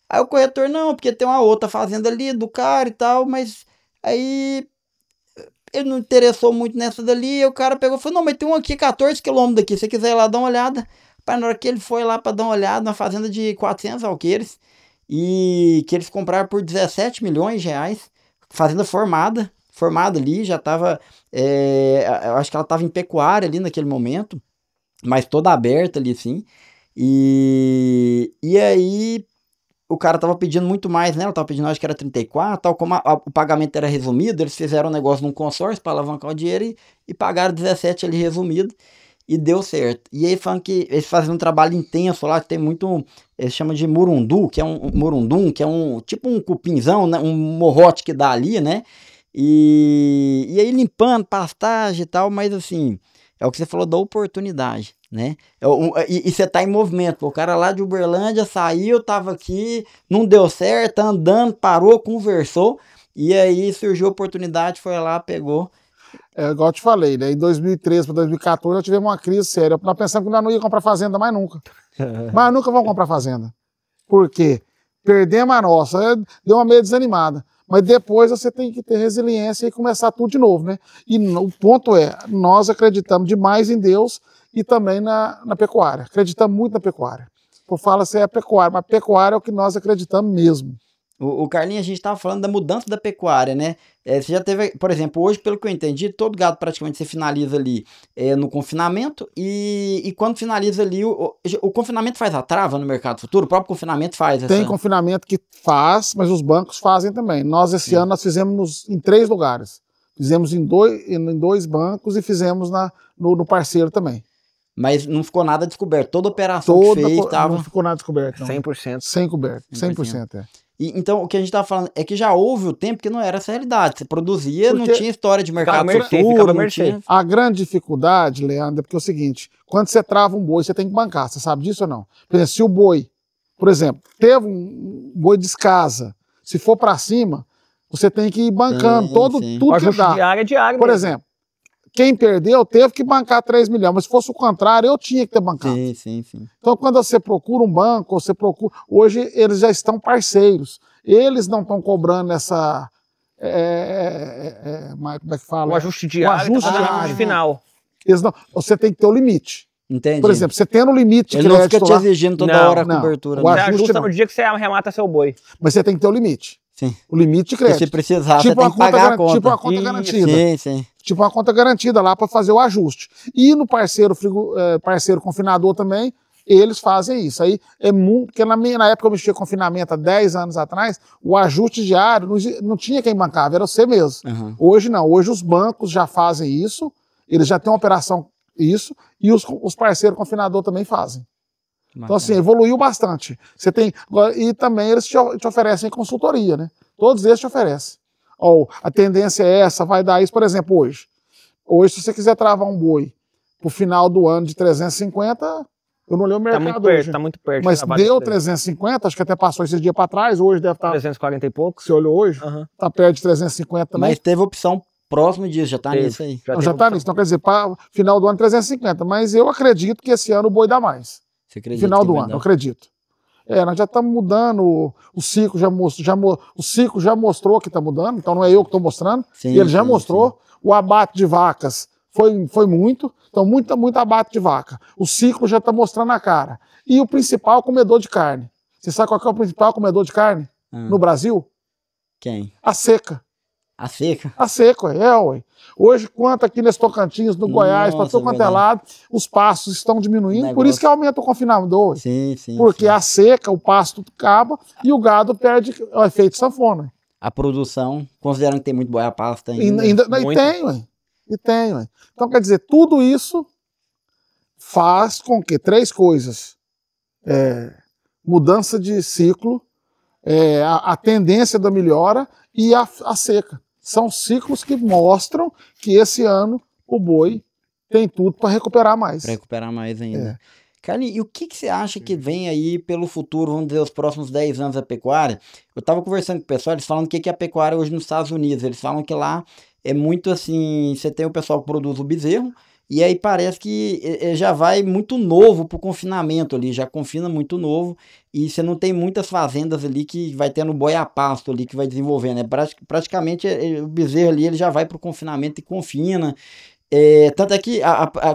[SPEAKER 1] Aí o corretor, não, porque tem uma outra fazenda ali do cara e tal, mas aí ele não interessou muito nessa dali. E o cara pegou e falou, não, mas tem um aqui 14 quilômetros daqui, se você quiser ir lá dar uma olhada. Pai, na hora que ele foi lá pra dar uma olhada, na fazenda de 400 alqueires, e que eles compraram por 17 milhões de reais, fazenda formada ali, já tava, eu acho que ela tava em pecuária ali naquele momento, mas toda aberta ali, sim. E aí o cara tava pedindo muito mais, né? Ela tava pedindo, acho que era 34, tal, como o pagamento era resumido, eles fizeram um negócio num consórcio para alavancar o dinheiro e pagaram 17 ali resumido e deu certo. E aí falam que eles fazem um trabalho intenso lá, que tem muito, eles chamam de murundu, que é um murundum, que é um tipo um cupinzão, né? Um morrote que dá ali, né? E aí limpando pastagem e tal, mas assim, é o que você falou da oportunidade, né? E você tá em movimento. O cara lá de Uberlândia saiu, tava aqui, não deu certo, tá andando, parou, conversou, e aí surgiu a oportunidade, foi lá, pegou.
[SPEAKER 2] Igual eu te falei, né? Em 2013 para 2014 nós tivemos uma crise séria. Nós pensamos que nós não ia comprar fazenda mais nunca. Mas nunca vamos comprar fazenda. Por quê? Perdemos a nossa, deu uma meio desanimada. Mas depois você tem que ter resiliência e começar tudo de novo, né? E o ponto é, nós acreditamos demais em Deus e também na pecuária. Acreditamos muito na pecuária. Eu falo assim, é pecuária, mas pecuária é o que nós acreditamos mesmo.
[SPEAKER 1] O Carlinhos, a gente estava falando da mudança da pecuária, né? Você já teve, por exemplo, hoje, pelo que eu entendi, todo gado praticamente você finaliza ali no confinamento e quando finaliza ali, o confinamento faz a trava no mercado futuro? O próprio confinamento faz essa...
[SPEAKER 2] Tem confinamento que faz, mas os bancos fazem também. Nós, esse ano, nós fizemos em 3 lugares. Fizemos em dois bancos e fizemos no parceiro também.
[SPEAKER 1] Mas não ficou nada descoberto. Toda operação que fez tava...
[SPEAKER 2] Não ficou nada descoberto, não.
[SPEAKER 3] 100%.
[SPEAKER 2] Sem coberto, 100%. É.
[SPEAKER 1] Então, o que a gente estava falando é que já houve o tempo que não era essa realidade. Você produzia, não tinha história de mercado futuro, não tinha...
[SPEAKER 2] A grande dificuldade, Leandro, é porque é o seguinte, quando você trava um boi, você tem que bancar, você sabe disso ou não? Por exemplo, se o boi, por exemplo, teve um boi descasa, se for para cima, você tem que ir bancando tudo que dá.
[SPEAKER 3] Diário
[SPEAKER 2] por
[SPEAKER 3] mesmo.
[SPEAKER 2] exemplo, quem perdeu teve que bancar 3 milhões, mas se fosse o contrário, eu tinha que ter bancado.
[SPEAKER 1] Sim.
[SPEAKER 2] Então, quando você procura um banco, você procura... Hoje, eles já estão parceiros. Eles não estão cobrando essa... como é que fala?
[SPEAKER 3] O ajuste diário,
[SPEAKER 2] diário
[SPEAKER 3] final.
[SPEAKER 2] Eles não, você tem que ter o limite.
[SPEAKER 1] Entendi.
[SPEAKER 2] Por exemplo, você tendo o limite de
[SPEAKER 1] Ele não
[SPEAKER 2] crédito
[SPEAKER 1] fica te exigindo toda hora a
[SPEAKER 2] não.
[SPEAKER 1] cobertura.
[SPEAKER 2] O
[SPEAKER 1] Né?
[SPEAKER 3] Você
[SPEAKER 2] ajuste
[SPEAKER 3] ajusta
[SPEAKER 2] não.
[SPEAKER 3] no dia que você arremata seu boi.
[SPEAKER 2] Mas você tem que ter o limite.
[SPEAKER 1] Sim.
[SPEAKER 2] O limite de crédito.
[SPEAKER 1] Se precisar,
[SPEAKER 2] tipo
[SPEAKER 1] você tem que pagar a conta.
[SPEAKER 2] Tipo uma conta garantida.
[SPEAKER 1] Sim.
[SPEAKER 2] Tipo uma conta garantida lá para fazer o ajuste. E no parceiro confinador também, eles fazem isso. Aí é muito. Porque na época eu mexia com confinamento há 10 anos atrás, o ajuste diário não tinha quem bancava, era você mesmo.
[SPEAKER 1] Uhum.
[SPEAKER 2] Hoje não. Hoje os bancos já fazem isso, eles já têm uma operação isso, e os parceiros confinador também fazem.
[SPEAKER 1] Bacana.
[SPEAKER 2] Então, assim, evoluiu bastante. Você tem, e também eles te oferecem consultoria, né? Todos eles te oferecem. A tendência é essa, vai dar isso, por exemplo, hoje. Hoje, se você quiser travar um boi pro final do ano de 350, eu não olhei o mercado hoje.
[SPEAKER 3] Tá muito perto.
[SPEAKER 2] Mas deu 350, acho que até passou esses dias para trás, hoje deve estar...
[SPEAKER 3] 340 e pouco.
[SPEAKER 2] Você olhou hoje? Tá perto de 350 também.
[SPEAKER 1] Mas teve opção próximo disso, já tá nisso aí.
[SPEAKER 2] Já tá nisso, então quer dizer, para final do ano 350, mas eu acredito que esse ano o boi dá mais.
[SPEAKER 1] Você acredita
[SPEAKER 2] Final
[SPEAKER 1] que
[SPEAKER 2] do
[SPEAKER 1] vai
[SPEAKER 2] ano,
[SPEAKER 1] dar?
[SPEAKER 2] eu acredito. Nós já estamos mudando, o ciclo o ciclo já mostrou que está mudando, então não é eu que estou mostrando,
[SPEAKER 1] Sim,
[SPEAKER 2] e ele já
[SPEAKER 1] sim,
[SPEAKER 2] mostrou. O abate de vacas foi muito, então muito abate de vaca. O ciclo já está mostrando a cara. E o principal comedor de carne. Você sabe qual que é o principal comedor de carne no Brasil?
[SPEAKER 1] Quem?
[SPEAKER 2] A seca.
[SPEAKER 1] A seca?
[SPEAKER 2] A seca, ué. Hoje, quanto aqui nesse Tocantins, no Goiás, para todo quanto é lado, os pastos estão diminuindo, por isso que aumenta o confinamento.
[SPEAKER 1] Sim.
[SPEAKER 2] Porque a seca, o pasto acaba e o gado perde o efeito sanfona.
[SPEAKER 1] A produção, considerando que tem muito boi a pasta ainda.
[SPEAKER 2] E tem, ué. Então, quer dizer, tudo isso faz com que 3 coisas. Mudança de ciclo, a tendência da melhora e a seca. São ciclos que mostram que esse ano o boi tem tudo para recuperar mais.
[SPEAKER 1] Para recuperar mais ainda. Carlinhos, e o que você acha que vem aí pelo futuro, vamos dizer, os próximos 10 anos da pecuária? Eu estava conversando com o pessoal, eles falam que é a pecuária hoje nos Estados Unidos. Eles falam que lá é muito assim, você tem o pessoal que produz o bezerro, e aí parece que já vai muito novo pro confinamento ali, já confina muito novo, e você não tem muitas fazendas ali que vai tendo boi a pasto ali que vai desenvolvendo, né? Praticamente o bezerro ali ele já vai pro confinamento e confina. Tanto é que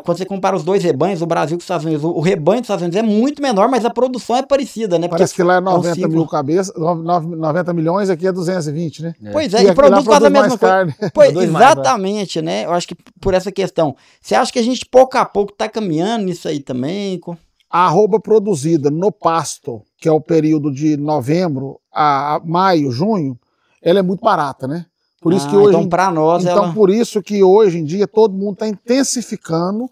[SPEAKER 1] quando você compara os dois rebanhos, o Brasil com os Estados Unidos, o rebanho dos Estados Unidos é muito menor, mas a produção é parecida, né?
[SPEAKER 2] Parece que lá é
[SPEAKER 1] um
[SPEAKER 2] 90
[SPEAKER 1] ciclo.
[SPEAKER 2] mil cabeças, 90 milhões, aqui é 220, né?
[SPEAKER 1] Pois é,
[SPEAKER 2] E
[SPEAKER 1] e
[SPEAKER 2] aqui lá
[SPEAKER 1] produz quase a
[SPEAKER 2] produz
[SPEAKER 1] mesma
[SPEAKER 2] mais
[SPEAKER 1] coisa.
[SPEAKER 2] carne.
[SPEAKER 1] Pois,
[SPEAKER 3] Produz mais,
[SPEAKER 1] exatamente, né? Eu acho que por essa questão. Você acha que a gente pouco a pouco tá caminhando nisso aí também?
[SPEAKER 2] A arroba produzida no pasto, que é o período de novembro a maio, junho, ela é muito barata, né? Por isso que hoje,
[SPEAKER 1] então para nós
[SPEAKER 2] então
[SPEAKER 1] ela...
[SPEAKER 2] por isso que hoje em dia todo mundo está intensificando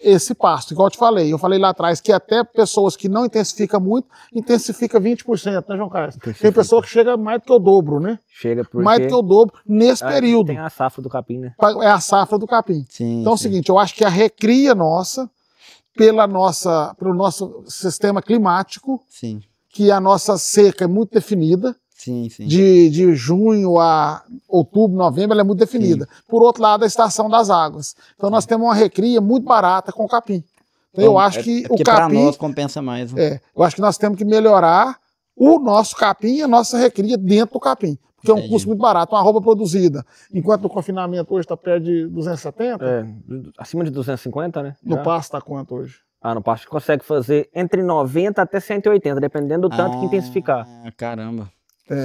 [SPEAKER 2] esse pasto. Igual eu falei lá atrás que até pessoas que não intensificam muito, intensifica 20%, né, João Carlos? Tem pessoa que chega mais do que o dobro, né?
[SPEAKER 3] Chega porque...
[SPEAKER 2] Mais do que o dobro nesse período.
[SPEAKER 3] Tem a safra do capim, né?
[SPEAKER 2] É a safra do capim.
[SPEAKER 1] Sim,
[SPEAKER 2] então é o seguinte, eu acho que a recria nossa, pelo nosso sistema climático,
[SPEAKER 1] sim,
[SPEAKER 2] que a nossa seca é muito definida,
[SPEAKER 1] sim.
[SPEAKER 2] de junho a outubro, novembro, ela é muito definida. Sim. Por outro lado, a estação das águas. Então nós temos uma recria muito barata com o capim. Então, eu acho que o capim...
[SPEAKER 1] para nós compensa mais.
[SPEAKER 2] eu acho que nós temos que melhorar o nosso capim e a nossa recria dentro do capim. Porque é um custo muito barato, uma arroba produzida. Enquanto no confinamento hoje está perto de 270.
[SPEAKER 3] Acima de 250, né?
[SPEAKER 2] No pasto está quanto hoje?
[SPEAKER 3] No pasto consegue fazer entre 90 até 180, dependendo do tanto que intensificar.
[SPEAKER 1] Caramba.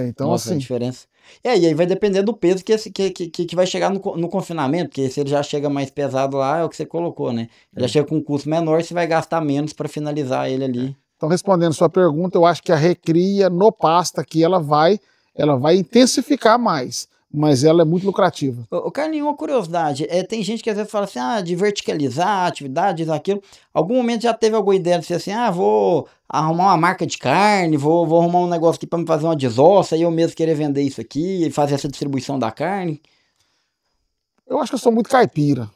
[SPEAKER 2] Então
[SPEAKER 1] Nossa,
[SPEAKER 2] assim...
[SPEAKER 1] a diferença. E aí vai depender do peso que vai chegar no confinamento, porque se ele já chega mais pesado lá, é o que você colocou, né? Já chega com um custo menor, você vai gastar menos para finalizar ele ali.
[SPEAKER 2] Então, respondendo sua pergunta, eu acho que a recria no pasto aqui, ela vai intensificar mais, mas ela é muito lucrativa.
[SPEAKER 1] Carlinhos, uma curiosidade, tem gente que às vezes fala assim, de verticalizar atividades, aquilo. Algum momento já teve alguma ideia de ser assim, vou arrumar uma marca de carne, vou arrumar um negócio aqui para me fazer uma desossa e eu mesmo querer vender isso aqui e fazer essa distribuição da carne?
[SPEAKER 2] Eu acho que eu sou muito caipira.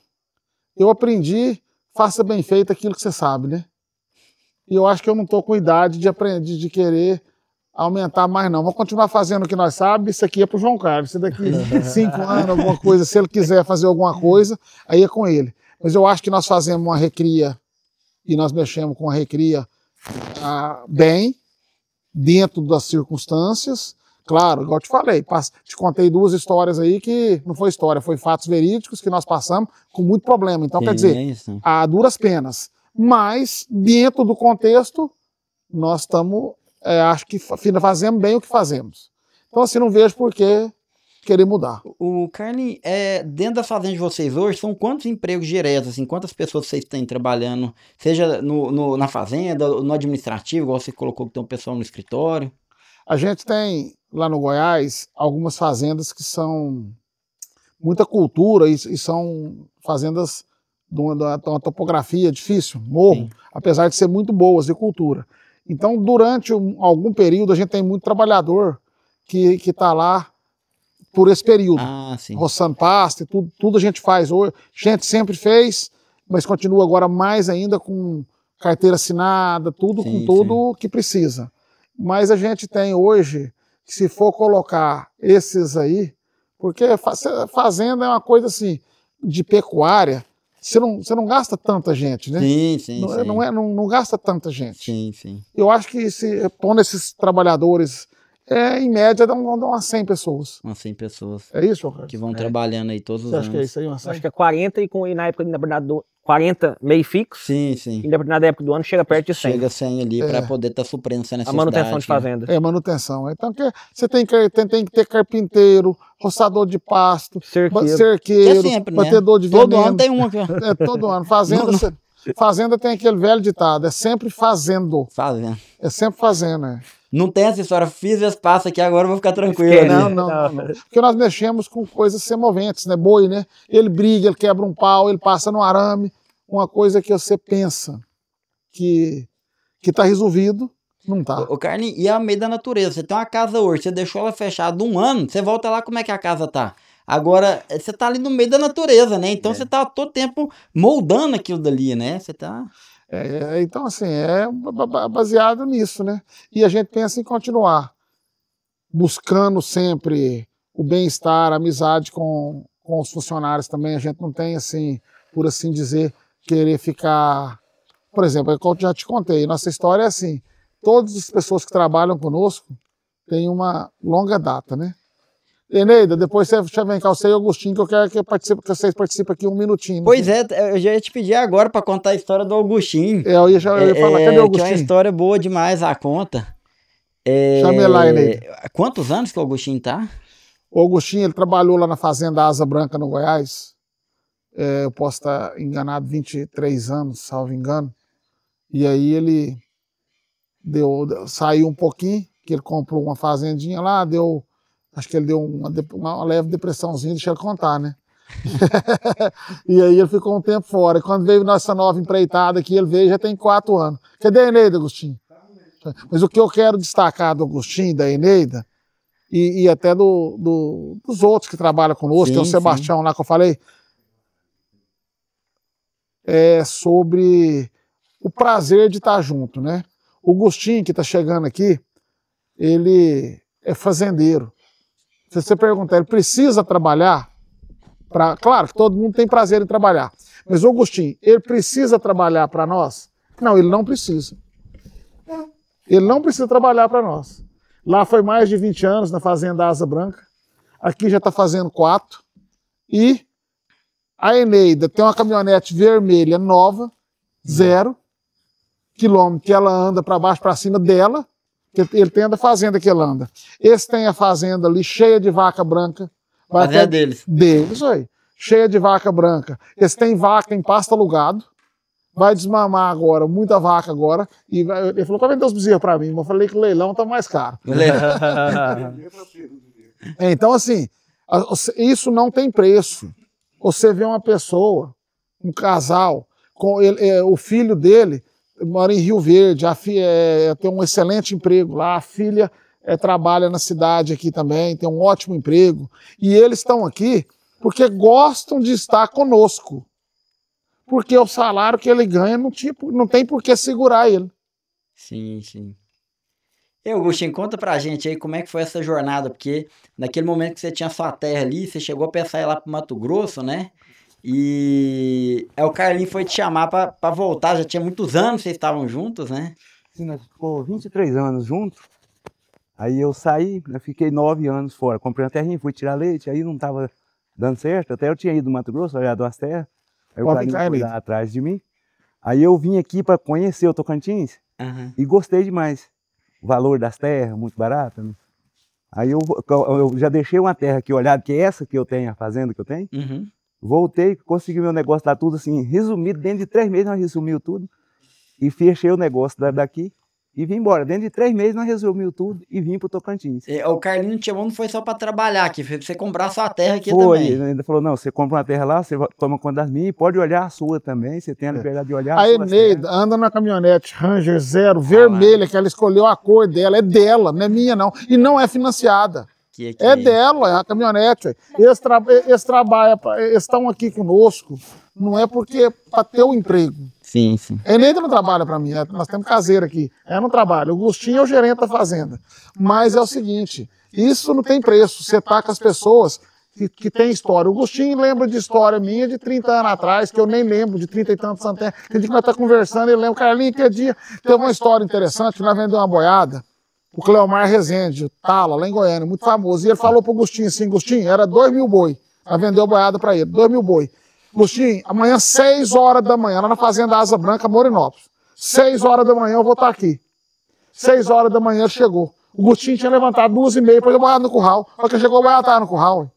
[SPEAKER 2] Eu aprendi, faça bem feito aquilo que você sabe, né? E eu acho que eu não estou com idade de aprender, de querer aumentar mais não. Vou continuar fazendo o que nós sabemos, isso aqui é pro João Carlos. Se daqui 5 anos, alguma coisa, se ele quiser fazer alguma coisa, aí é com ele. Mas eu acho que nós fazemos uma recria, e nós mexemos com a recria bem, dentro das circunstâncias. Claro, igual eu te falei, te contei 2 histórias aí que não foi história, foi fatos verídicos que nós passamos com muito problema. Então, quer dizer, a duras penas. Mas, dentro do contexto, nós estamos... acho que fazemos bem o que fazemos. Então, assim, não vejo por que querer mudar.
[SPEAKER 1] O Carlinhos, dentro da fazenda de vocês hoje, são quantos empregos diretos, assim, quantas pessoas vocês têm trabalhando, seja na fazenda, no administrativo, igual você colocou que tem um pessoal no escritório?
[SPEAKER 2] A gente tem, lá no Goiás, algumas fazendas que são muita cultura e são fazendas de uma topografia difícil, morro, sim, apesar de ser muito boas de cultura. Então, durante algum período, a gente tem muito trabalhador que está lá por esse período, roçando pasto e tudo a gente faz hoje. A gente sempre fez, mas continua agora mais ainda com carteira assinada, tudo com tudo que precisa. Mas a gente tem hoje, se for colocar esses aí, porque fazenda é uma coisa assim, de pecuária, você não gasta tanta gente, né?
[SPEAKER 1] Sim.
[SPEAKER 2] Não gasta tanta gente.
[SPEAKER 1] Sim.
[SPEAKER 2] Eu acho que se pondo esses trabalhadores, em média, dão umas 100 pessoas.
[SPEAKER 1] Umas 100 pessoas.
[SPEAKER 2] É isso, João Carlos?
[SPEAKER 1] Que vão trabalhando aí todos os anos.
[SPEAKER 2] Você acha que é isso aí, umas 100?
[SPEAKER 3] Acho que é 40 e na época, independente do 40 meio fixo.
[SPEAKER 1] Sim.
[SPEAKER 3] Independente da época do ano, chega perto de 100.
[SPEAKER 1] Chega 100 ali para poder estar suprindo essa necessidade.
[SPEAKER 3] A manutenção de fazenda.
[SPEAKER 2] Manutenção. Então, você tem que ter carpinteiro, roçador de pasto, cerqueiro,
[SPEAKER 1] sempre,
[SPEAKER 2] batedor de veneno.
[SPEAKER 1] Todo ano tem um aqui.
[SPEAKER 2] Todo ano. Fazenda tem aquele velho ditado, é sempre fazendo. É sempre fazendo,
[SPEAKER 1] Não tem essa história, fiz esse passo aqui, agora eu vou ficar tranquilo.
[SPEAKER 2] Não. Porque nós mexemos com coisas semoventes, né? Boi, né? Ele briga, ele quebra um pau, ele passa no arame. Uma coisa que você pensa que tá resolvido, não tá.
[SPEAKER 1] O Carlinhos, e a meio da natureza, você tem uma casa hoje, você deixou ela fechada 1 ano, você volta lá, como é que a casa tá? Agora, você tá ali no meio da natureza, né? Então você tá todo tempo moldando aquilo dali, né? Você tá...
[SPEAKER 2] Então, assim, baseado nisso, né? E a gente pensa em continuar buscando sempre o bem-estar, a amizade com com os funcionários também, a gente não tem, assim, por assim dizer, querer ficar... Por exemplo, eu já te contei, nossa história é assim, todas as pessoas que trabalham conosco têm uma longa data, né? Eneida, depois você vem cá, você e o Augustinho, que eu quero que vocês participem aqui um minutinho.
[SPEAKER 1] Pois é, eu já ia te pedir agora para contar a história do Augustinho.
[SPEAKER 2] Eu ia falar, cadê o Augustinho?
[SPEAKER 1] Que é uma história boa demais a conta.
[SPEAKER 2] Chame lá, Eneida.
[SPEAKER 1] Quantos anos que o Augustinho tá?
[SPEAKER 2] O Augustinho, ele trabalhou lá na Fazenda Asa Branca, no Goiás. Eu posso estar enganado, 23 anos, salvo engano. E aí ele saiu um pouquinho, que ele comprou uma fazendinha lá, acho que ele deu uma leve depressãozinha, deixa eu contar, né? E aí ele ficou um tempo fora. E quando veio nossa nova empreitada aqui, ele veio já tem 4 anos. Cadê a Eneida, Agostinho? Mas o que eu quero destacar do Agostinho, da Eneida, e até dos outros que trabalham conosco,
[SPEAKER 1] Sim,
[SPEAKER 2] tem o Sebastião lá que eu falei, é sobre o prazer de estar junto, né? O Agostinho, que está chegando aqui, ele é fazendeiro. Se você perguntar, ele precisa trabalhar? Claro que todo mundo tem prazer em trabalhar, mas o Agostinho, ele precisa trabalhar para nós? Não, ele não precisa. Ele não precisa trabalhar para nós. Lá foi mais de 20 anos na Fazenda Asa Branca, aqui já está fazendo 4, e a Eneida tem uma caminhonete vermelha nova, 0 quilômetro, que ela anda para baixo, para cima dela, ele tem a fazenda que ele anda. Esse tem a fazenda ali cheia de vaca branca.
[SPEAKER 1] Fazenda deles.
[SPEAKER 2] Deles, aí. Cheia de vaca branca. Esse tem vaca em pasto alugado. Vai desmamar agora, muita vaca agora. E ele falou, vai vender os bezerros para mim. Eu falei que o leilão tá mais caro. Então, assim, isso não tem preço. Você vê uma pessoa, um casal, com o filho dele mora em Rio Verde, tem um excelente emprego lá, a filha trabalha na cidade aqui também, tem um ótimo emprego, e eles estão aqui porque gostam de estar conosco, porque o salário que ele ganha não tem por que segurar ele.
[SPEAKER 1] Sim, sim. E Agostinho, conta pra gente aí como é que foi essa jornada, porque naquele momento que você tinha sua terra ali, você chegou a pensar em ir lá pro Mato Grosso, né? E o Carlinho foi te chamar pra voltar, já tinha muitos anos que vocês estavam juntos, né?
[SPEAKER 4] Sim, nós ficamos 23 anos juntos. Aí eu saí, eu fiquei 9 anos fora. Comprei uma terrinha, fui tirar leite, aí não estava dando certo. Até eu tinha ido no Mato Grosso, olhado as terras. Aí o Carlinho foi lá atrás de mim. Aí eu vim aqui para conhecer o Tocantins e gostei demais. O valor das terras, muito barato, né? Aí eu já deixei uma terra aqui olhada, que é essa que eu tenho, a fazenda que eu tenho. Voltei, consegui meu negócio lá tudo assim, resumido, dentro de 3 meses nós resumimos tudo e fechei o negócio daqui e vim embora. Dentro de 3 meses nós resumimos tudo e vim pro Tocantins.
[SPEAKER 1] O Carlinho te chamou, não foi só para trabalhar aqui, foi pra você comprar sua terra aqui
[SPEAKER 4] foi,
[SPEAKER 1] também.
[SPEAKER 4] Ele ainda falou, não, você compra uma terra lá, você toma conta das minhas e pode olhar a sua também, você tem a liberdade de olhar a sua.
[SPEAKER 2] A Eneida anda na caminhonete Ranger 0, vermelha, que ela escolheu a cor dela, é dela, não é minha não, e não é financiada. É dela, é a caminhonete. Eles trabalham, eles estão aqui conosco, não é porque para ter um emprego.
[SPEAKER 1] Sim, sim.
[SPEAKER 2] A Eneida não trabalha para mim, nós temos caseiro aqui. Ela não trabalha. O Agostinho é o gerente da fazenda. Mas é o seguinte, isso não tem preço. Você tá com as pessoas que têm história. O Agostinho lembra de história minha de 30 anos atrás, que eu nem lembro, de 30 e tantos anos. Que dia que nós estamos conversando, ele lembra, Carlinhos, que dia teve uma história interessante, nós vendemos uma boiada. O Cleomar Rezende, o Tala, lá em Goiânia, muito famoso. E ele falou pro Agostinho assim, Agostinho, era 2.000 boi. Ela vendeu a boiada para ele, 2.000 boi. Agostinho, amanhã 6 horas da manhã, lá na Fazenda Asa Branca, Morinópolis. 6 horas da manhã eu vou estar aqui. 6 horas da manhã ele chegou. O Agostinho tinha levantado 2h30 para ele boiar no curral. Só que chegou, a boiada estava no curral.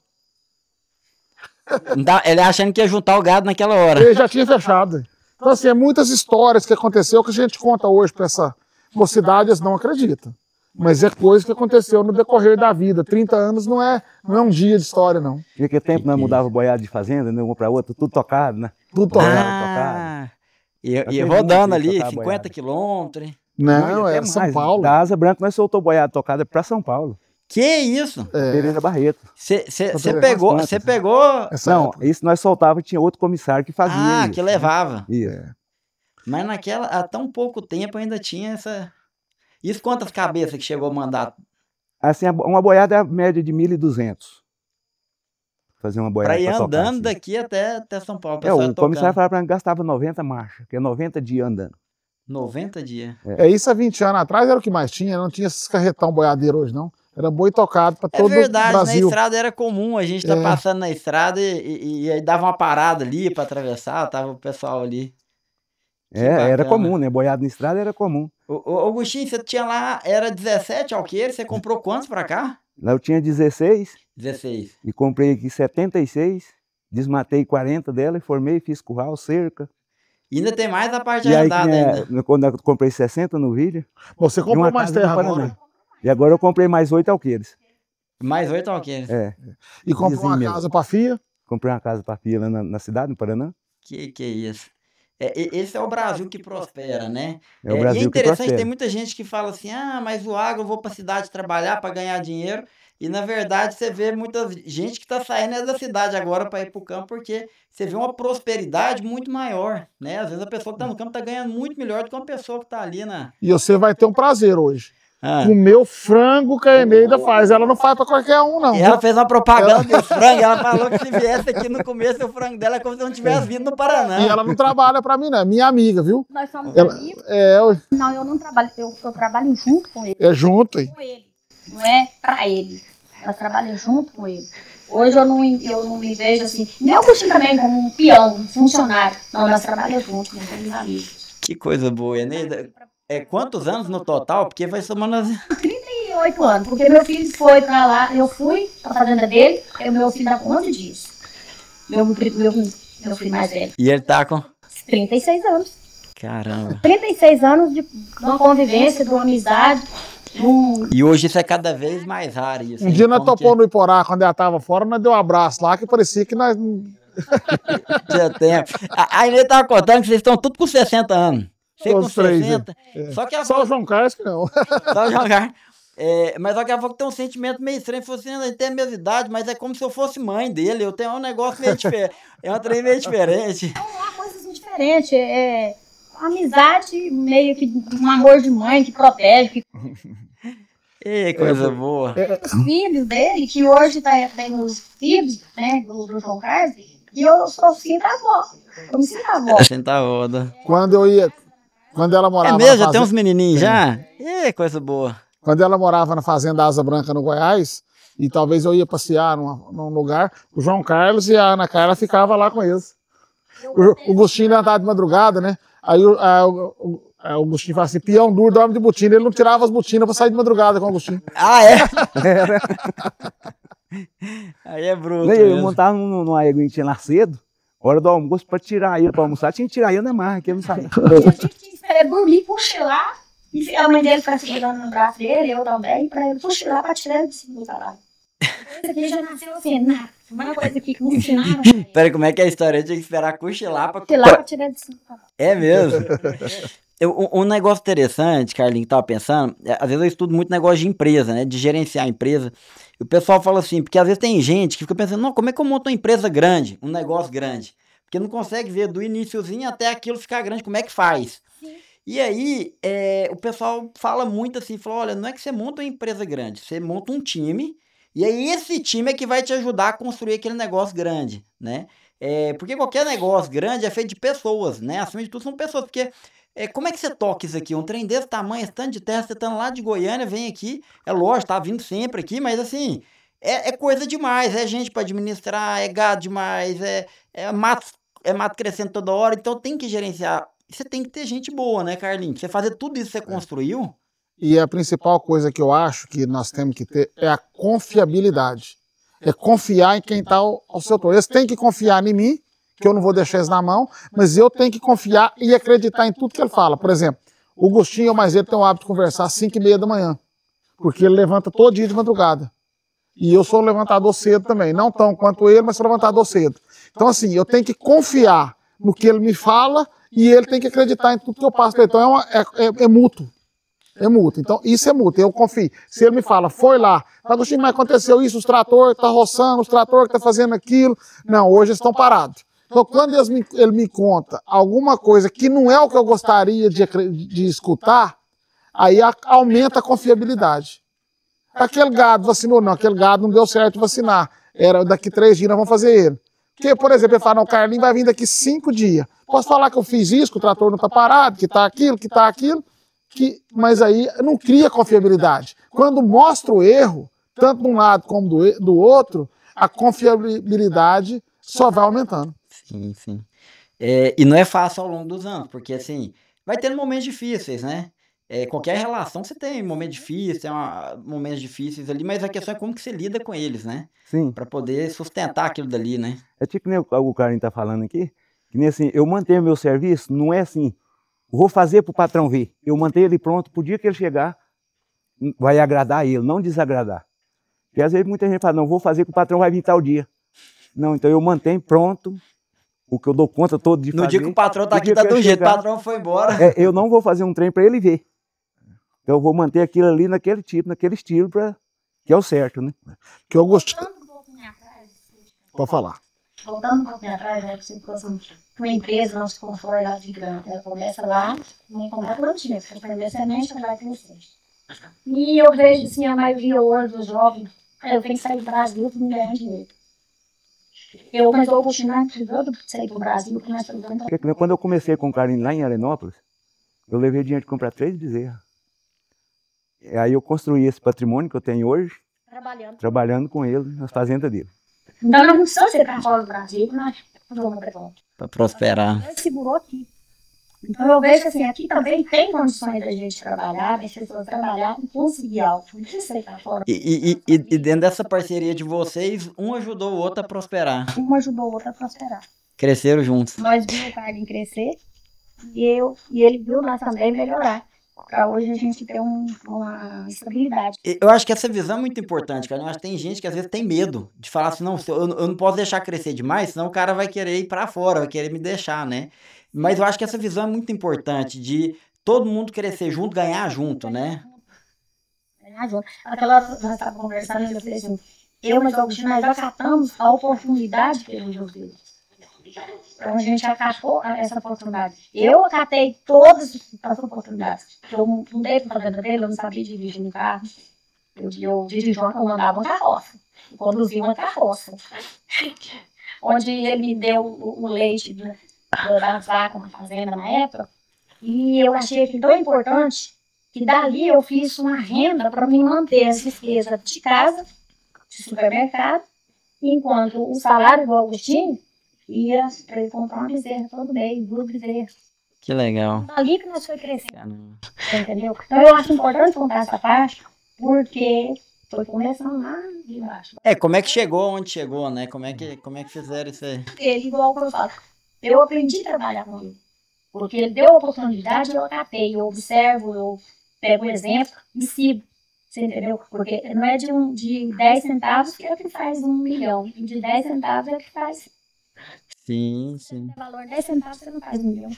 [SPEAKER 1] Ele achando que ia juntar o gado naquela hora.
[SPEAKER 2] Ele já tinha fechado. Então assim, é muitas histórias que aconteceu que a gente conta hoje para essa mocidade, eles não acreditam. Mas é coisa que aconteceu no decorrer da vida. 30 anos não é um dia de história, não.
[SPEAKER 4] E naquele tempo nós mudava boiada de fazenda, de uma para outra, tudo tocado, né?
[SPEAKER 2] Tudo tocado.
[SPEAKER 1] Tocado. E rodando ali, 50 quilômetros.
[SPEAKER 2] Não, é São Paulo.
[SPEAKER 4] Da Asa Branca nós soltou boiada tocada para São Paulo.
[SPEAKER 1] Que isso?
[SPEAKER 4] Pereira Barreto.
[SPEAKER 1] Você pegou...
[SPEAKER 4] Não, isso nós soltava, tinha outro comissário que fazia isso.
[SPEAKER 1] Que levava.
[SPEAKER 4] Isso.
[SPEAKER 1] Mas há tão pouco tempo ainda tinha essa... Isso quantas cabeças que chegou a mandar?
[SPEAKER 4] Assim, uma boiada é a média de 1.200. fazer uma boiada
[SPEAKER 1] Pra ir
[SPEAKER 4] tocar,
[SPEAKER 1] andando
[SPEAKER 4] assim.
[SPEAKER 1] daqui até São Paulo.
[SPEAKER 4] É, o
[SPEAKER 1] pessoal
[SPEAKER 4] comissário
[SPEAKER 1] tocando.
[SPEAKER 4] falava pra mim que gastava 90 marchas, que é 90 dias andando.
[SPEAKER 1] 90 dias.
[SPEAKER 2] É isso há 20 anos atrás era o que mais tinha, não tinha esses carretão boiadeiro hoje, não. Era boi tocado para
[SPEAKER 1] É
[SPEAKER 2] todo o
[SPEAKER 1] verdade, na
[SPEAKER 2] Brasil.
[SPEAKER 1] estrada era comum, a gente tá
[SPEAKER 2] É.
[SPEAKER 1] passando na estrada e aí dava uma parada ali pra atravessar, tava o pessoal ali. Que
[SPEAKER 4] Era
[SPEAKER 1] bacana.
[SPEAKER 4] comum, né? Boiada na estrada era comum.
[SPEAKER 1] Ô, Augustinho, você tinha lá, era 17 alqueires, você comprou quantos pra cá?
[SPEAKER 4] Lá eu tinha 16
[SPEAKER 1] 16.
[SPEAKER 4] e comprei aqui 76, desmatei 40 dela e formei, fiz curral, cerca.
[SPEAKER 1] E ainda tem mais a parte de
[SPEAKER 4] E aí,
[SPEAKER 1] arrendada ainda.
[SPEAKER 4] quando eu comprei 60 no vídeo,
[SPEAKER 2] Você
[SPEAKER 4] e
[SPEAKER 2] comprou
[SPEAKER 4] uma
[SPEAKER 2] mais
[SPEAKER 4] casa
[SPEAKER 2] terra
[SPEAKER 4] no Paraná.
[SPEAKER 2] agora
[SPEAKER 4] E agora eu comprei mais 8 alqueires.
[SPEAKER 1] Mais 8 alqueires.
[SPEAKER 4] É,
[SPEAKER 2] e comprou uma
[SPEAKER 4] vizinho mesmo.
[SPEAKER 2] casa para filha.
[SPEAKER 4] comprei uma casa para filha lá na cidade, no Paraná.
[SPEAKER 1] Que é isso? Esse é o Brasil que prospera, né?
[SPEAKER 4] É o Brasil
[SPEAKER 1] e é
[SPEAKER 4] que
[SPEAKER 1] interessante,
[SPEAKER 4] prospera.
[SPEAKER 1] tem muita gente que fala assim, ah, mas o agro eu vou pra cidade trabalhar para ganhar dinheiro. E na verdade você vê muita gente que tá saindo da cidade agora para ir pro campo, porque você vê uma prosperidade muito maior, né? Às vezes a pessoa que tá no campo tá ganhando muito melhor do que uma pessoa que tá ali na...
[SPEAKER 2] E você vai ter um prazer hoje.
[SPEAKER 1] Ah.
[SPEAKER 2] Comer o frango que a Eneida faz. Ela não faz para qualquer um, não.
[SPEAKER 1] E ela
[SPEAKER 2] viu?
[SPEAKER 1] fez uma propaganda do frango, ela falou que se viesse aqui no começo, o frango dela é como se não tivesse vindo no Paraná.
[SPEAKER 2] E ela não trabalha para mim, não. É minha amiga, viu?
[SPEAKER 5] Nós somos
[SPEAKER 2] Ela-
[SPEAKER 5] amigos.
[SPEAKER 2] eu-
[SPEAKER 5] Não, eu não trabalho, eu trabalho junto com ele.
[SPEAKER 2] é junto, hein?
[SPEAKER 5] Com ele. Não é pra ele. Nós trabalhamos junto com ele. Hoje eu não me vejo assim, nem o Agostinho também como um peão, um funcionário. Não, nós trabalhamos juntos, nós somos amigos.
[SPEAKER 1] Que coisa boa, Eneida. Quantos anos no total? Porque vai somando as...
[SPEAKER 5] 38 anos, porque meu filho foi pra lá, eu fui pra fazenda dele, aí o meu filho dá 11 dias. Meu filho mais velho.
[SPEAKER 1] E ele tá com...
[SPEAKER 5] 36 anos.
[SPEAKER 1] Caramba.
[SPEAKER 5] 36 anos de uma convivência, de uma amizade, de um...
[SPEAKER 1] E hoje isso é cada vez mais raro. Isso,
[SPEAKER 2] Um dia nós
[SPEAKER 1] Como que
[SPEAKER 2] topamos no Iporá, quando ela tava fora, nós deu um abraço lá, que parecia que nós...
[SPEAKER 1] tinha tempo. A Inês tava contando que vocês estão tudo com 60 anos. Você com
[SPEAKER 2] Todos três,
[SPEAKER 1] 60. Só que ela
[SPEAKER 2] Só o
[SPEAKER 1] falou,
[SPEAKER 2] João Carlos que não.
[SPEAKER 1] só jogar. Mas só que ela falou que tem um sentimento meio estranho. Falou assim, a gente tem a mesma idade, mas é como se eu fosse mãe dele. Eu tenho um negócio meio diferente. É um trem meio diferente.
[SPEAKER 5] Não há coisas assim diferentes, é uma amizade meio que um amor de mãe que protege, que
[SPEAKER 1] Ei, coisa boa.
[SPEAKER 5] os filhos dele, que hoje tem os filhos, né, do João Carlos, e eu sou sinto avó. Eu me sinto avó.
[SPEAKER 1] Senta a roda.
[SPEAKER 2] Quando ela
[SPEAKER 1] É
[SPEAKER 2] morava
[SPEAKER 1] mesmo?
[SPEAKER 2] na
[SPEAKER 1] Já tem
[SPEAKER 2] fazenda,
[SPEAKER 1] uns menininhos já? Ei, coisa boa.
[SPEAKER 2] quando ela morava na fazenda Asa Branca, no Goiás, e talvez eu ia passear num lugar, o João Carlos e a Ana Carla ficavam lá com eles. O Agostinho andava de madrugada, né? Aí o Agostinho fala assim, peão duro, dorme de botina. Ele não tirava as botinas para sair de madrugada com o Agostinho.
[SPEAKER 1] Ah, é? Aí é bruto
[SPEAKER 4] Eu
[SPEAKER 1] mesmo.
[SPEAKER 4] montava numa égua que tinha lá cedo, hora do almoço, para tirar ele para almoçar, tinha que tirar ele na marra, que ele não sabia.
[SPEAKER 5] A gente tinha que esperar dormir, cochilar, e a mãe dele ficava segurando no braço dele, eu também, para ele cochilar para tirar ele de cima do trabalho. Esse aqui já nasceu assim, nada. Uma coisa aqui que não ensinaram.
[SPEAKER 1] Peraí, como é que é a história? Eu tinha que esperar cochilar pra...
[SPEAKER 5] Cochilar para tirar ele de cima do trabalho.
[SPEAKER 1] É mesmo? Um negócio interessante, Carlinhos, que tava pensando, às vezes eu estudo muito negócio de empresa, né? De gerenciar a empresa. E o pessoal fala assim, porque às vezes tem gente que fica pensando, não, como é que eu monto uma empresa grande, um negócio grande? Porque não consegue ver do iniciozinho até aquilo ficar grande, como é que faz?
[SPEAKER 5] Sim.
[SPEAKER 1] E aí, o pessoal fala muito assim, fala, olha, não é que você monta uma empresa grande, você monta um time, e aí esse time é que vai te ajudar a construir aquele negócio grande, né? Porque qualquer negócio grande é feito de pessoas, né? Acima de tudo são pessoas, porque como é que você toca isso aqui? Um trem desse tamanho, esse tanto de terra, você estando lá de Goiânia, vem aqui, é lógico, tá vindo sempre aqui, mas assim, é coisa demais, é gente para administrar, é gado demais, é mato crescendo toda hora, então tem que gerenciar. Você tem que ter gente boa, né, Carlinhos? Você fazer tudo isso que você construiu...
[SPEAKER 2] E a principal coisa que eu acho que nós temos que ter é a confiabilidade. É confiar em quem está ao seu torno. Eles têm que confiar em mim, que eu não vou deixar eles na mão, mas eu tenho que confiar e acreditar em tudo que ele fala. Por exemplo, o Agostinho, mais ele tem o hábito de conversar às 5h30 da manhã, porque ele levanta todo dia de madrugada. E eu sou levantador cedo também, não tão quanto ele, mas sou levantador cedo. Então assim, eu tenho que confiar no que ele me fala e ele tem que acreditar em tudo que eu passo para ele. Então é mútuo. É mútuo. Então, isso é mútuo. Eu confio. Se ele me fala, foi lá, Agostinho, mas aconteceu isso, os tratores estão roçando, os tratores estão fazendo aquilo. Não, hoje eles estão parados. Então, quando ele me conta alguma coisa que não é o que eu gostaria de escutar, aí aumenta a confiabilidade. Aquele gado vacinou, não, aquele gado não deu certo vacinar. era daqui 3 dias nós vamos fazer ele. Porque, por exemplo, ele fala, não, o Carlinho vai vir daqui 5 dias. Posso falar que eu fiz isso, que o trator não está parado, que está aquilo, mas aí não cria confiabilidade. Quando mostra o erro, tanto de um lado como do outro, a confiabilidade só vai aumentando.
[SPEAKER 1] Sim, sim. E não é fácil ao longo dos anos, porque assim, vai tendo momentos difíceis, né? Qualquer relação você tem momentos difíceis, momentos difíceis ali, mas a questão é como que você lida com eles, né?
[SPEAKER 4] Sim.
[SPEAKER 1] Para poder sustentar aquilo dali, né?
[SPEAKER 4] É tipo nem o Carlinho tá falando aqui, que nem assim, eu mantenho meu serviço, não é assim, vou fazer pro patrão ver. Eu mantenho ele pronto, pro dia que ele chegar, vai agradar ele, não desagradar. Porque às vezes muita gente fala, não, vou fazer que o patrão vai vir tal dia. Não, então eu mantenho pronto o que eu dou conta todo de fazer.
[SPEAKER 1] No dia que o patrão tá aqui, tá de um jeito, o patrão foi embora.
[SPEAKER 4] Eu não vou fazer um trem para ele ver. Então eu vou manter aquilo ali naquele tipo, naquele estilo, que é o certo, né?
[SPEAKER 2] Que eu gostei.
[SPEAKER 5] Voltando um pouquinho atrás,
[SPEAKER 2] Pode falar.
[SPEAKER 5] voltando um pouquinho atrás, né, que você ficou assim, que uma empresa não se constrói lá de grande, ela começa lá, nem comprar plantinha, você primeiro semente, ela vai crescer. E eu vejo assim, a maioria hoje dos jovens, eu tenho que sair do Brasil para me ganhar dinheiro. Mas eu vou continuar precisando de sair do Brasil, porque nós estamos dando.
[SPEAKER 4] Porque quando eu comecei com o Carlinho lá em Arenópolis, eu levei dinheiro de comprar 3 bezerras. Aí eu construí esse patrimônio que eu tenho hoje, trabalhando com ele nas fazendas dele.
[SPEAKER 5] Então não precisa ser para fora do Brasil, nós vamos para fora.
[SPEAKER 1] Para prosperar.
[SPEAKER 5] Ele segurou aqui. Então eu vejo assim, aqui também tem condições da gente trabalhar, das pessoas trabalhar e conseguir algo. Não precisa ir para fora.
[SPEAKER 1] E dentro dessa parceria de vocês, um ajudou o outro a prosperar.
[SPEAKER 5] Um ajudou o outro a prosperar.
[SPEAKER 1] Cresceram juntos.
[SPEAKER 5] Nós vimos o Carlinho crescer e ele viu nós também melhorar. Para hoje a gente ter uma estabilidade.
[SPEAKER 1] Eu acho que essa visão é muito importante, cara. Eu acho que tem gente que às vezes tem medo de falar assim, não, eu não posso deixar crescer demais, senão o cara vai querer ir para fora, vai querer me deixar, né? Mas eu acho que essa visão é muito importante, de todo mundo crescer junto, ganhar junto, né?
[SPEAKER 5] Ganhar junto. Aquela hora nós estávamos conversando e eu falei assim, mas o Agostinho, nós já catamos a oportunidade que ele nos deu. Então a gente acatou essa oportunidade. Eu acatei todas as oportunidades. Eu não dei para fazer dele, eu não sabia dirigir um carro. Eu mandava uma carroça. Eu conduzia uma carroça. Onde ele me deu o leite das vacas na fazenda na época. E eu achei que tão importante que dali eu fiz uma renda para me manter as despesas de casa, de supermercado, enquanto o salário do Agostinho ia para ele comprar uma bezerra todo mês, 2 bezerras.
[SPEAKER 1] Que legal.
[SPEAKER 5] Ali que nós foi crescendo, entendeu? Então eu acho importante contar essa parte, porque foi começando lá de baixo.
[SPEAKER 1] Como é que chegou onde chegou, né? Como é que fizeram isso aí?
[SPEAKER 5] Ele, igual que eu falo, eu aprendi a trabalhar com ele, porque ele deu a oportunidade, eu acatei, eu observo, eu pego o exemplo e sigo. Você entendeu? Porque não é de 10 centavos que é que faz 1 milhão, e de 10 centavos é que faz.
[SPEAKER 1] Sim, sim.
[SPEAKER 5] Se valor 10 centavos, você não faz 1 milhão.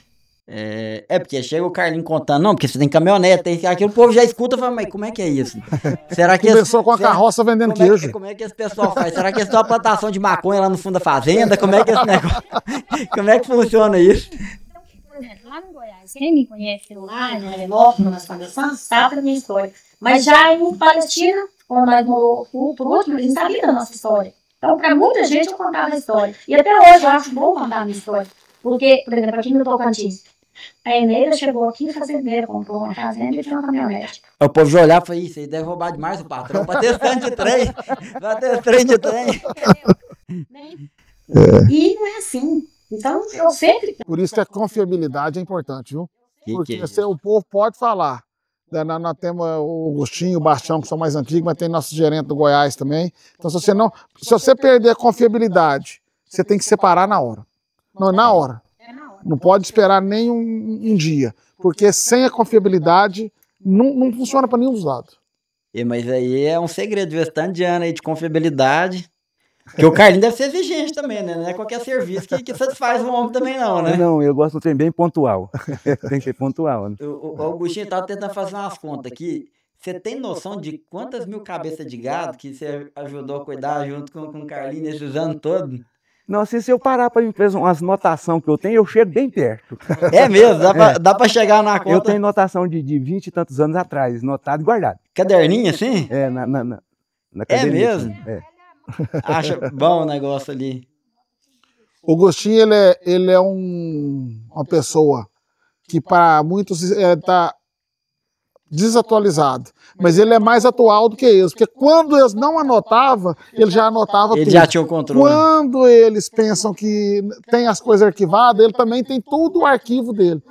[SPEAKER 1] Porque chega o Carlinho contando, não, porque você tem caminhonete, tem aquilo, o povo já escuta e fala, mas como é que é isso? Será que
[SPEAKER 2] começou com a carroça vendendo queijo.
[SPEAKER 1] Como é que esse pessoal faz? Será que é só uma plantação de maconha lá no fundo da fazenda? Como é que é esse negócio? Como é que funciona isso?
[SPEAKER 5] Então, por exemplo, lá no Goiás, quem me conhece lá, em Arenópolis, nós conversamos, sabe da minha história. Mas já em Palestina, quando nós moramos por último, eles não sabiam da nossa história. Então, para muita gente, eu contava a história. E até hoje eu acho bom contar a minha história. Porque, por exemplo, aqui no Tocantins, a Eneida chegou aqui, fazendeira, comprou uma fazenda e tinha uma caminhonete.
[SPEAKER 1] O povo já olhava e falou, isso aí deve roubar demais o patrão, pra ter trem de trem, pra ter trem de trem.
[SPEAKER 5] E não é assim. Então, eu sempre...
[SPEAKER 2] Por isso que a confiabilidade é importante, viu? Porque o povo pode falar. Nós temos o Agostinho, o Bastião, que são mais antigos, mas tem nosso gerente do Goiás também. Então, se você perder a confiabilidade, você tem que separar na hora. Não, na hora. Não pode esperar nem um dia. Porque sem a confiabilidade, não funciona para nenhum dos lados.
[SPEAKER 1] Mas aí é um segredo, de tanto de ano aí de confiabilidade. Porque o Carlinho deve ser exigente também, né? Não é qualquer serviço que satisfaz o homem também não, né?
[SPEAKER 4] Não, eu gosto de um trem bem pontual. Tem que ser pontual, né?
[SPEAKER 1] O Augustinho estava tentando fazer umas contas aqui. Você tem noção de quantas mil cabeças de gado que você ajudou a cuidar junto com o Carlinho nesses anos todos?
[SPEAKER 4] Não, se eu parar para fazer umas notações que eu tenho, eu chego bem perto.
[SPEAKER 1] É mesmo? Dá para chegar na conta?
[SPEAKER 4] Eu tenho notação de 20 e tantos anos atrás, notado e guardado.
[SPEAKER 1] Caderninho assim?
[SPEAKER 4] Na
[SPEAKER 1] É mesmo?
[SPEAKER 4] É.
[SPEAKER 1] acha bom o negócio ali.
[SPEAKER 2] O Agostinho, ele é uma pessoa que para muitos está desatualizado, mas ele é mais atual do que eles, porque quando eles não anotavam, ele já anotava
[SPEAKER 1] Ele
[SPEAKER 2] tudo.
[SPEAKER 1] já tinha o controle.
[SPEAKER 2] Quando eles pensam que tem as coisas arquivadas, ele também tem tudo o arquivo dele.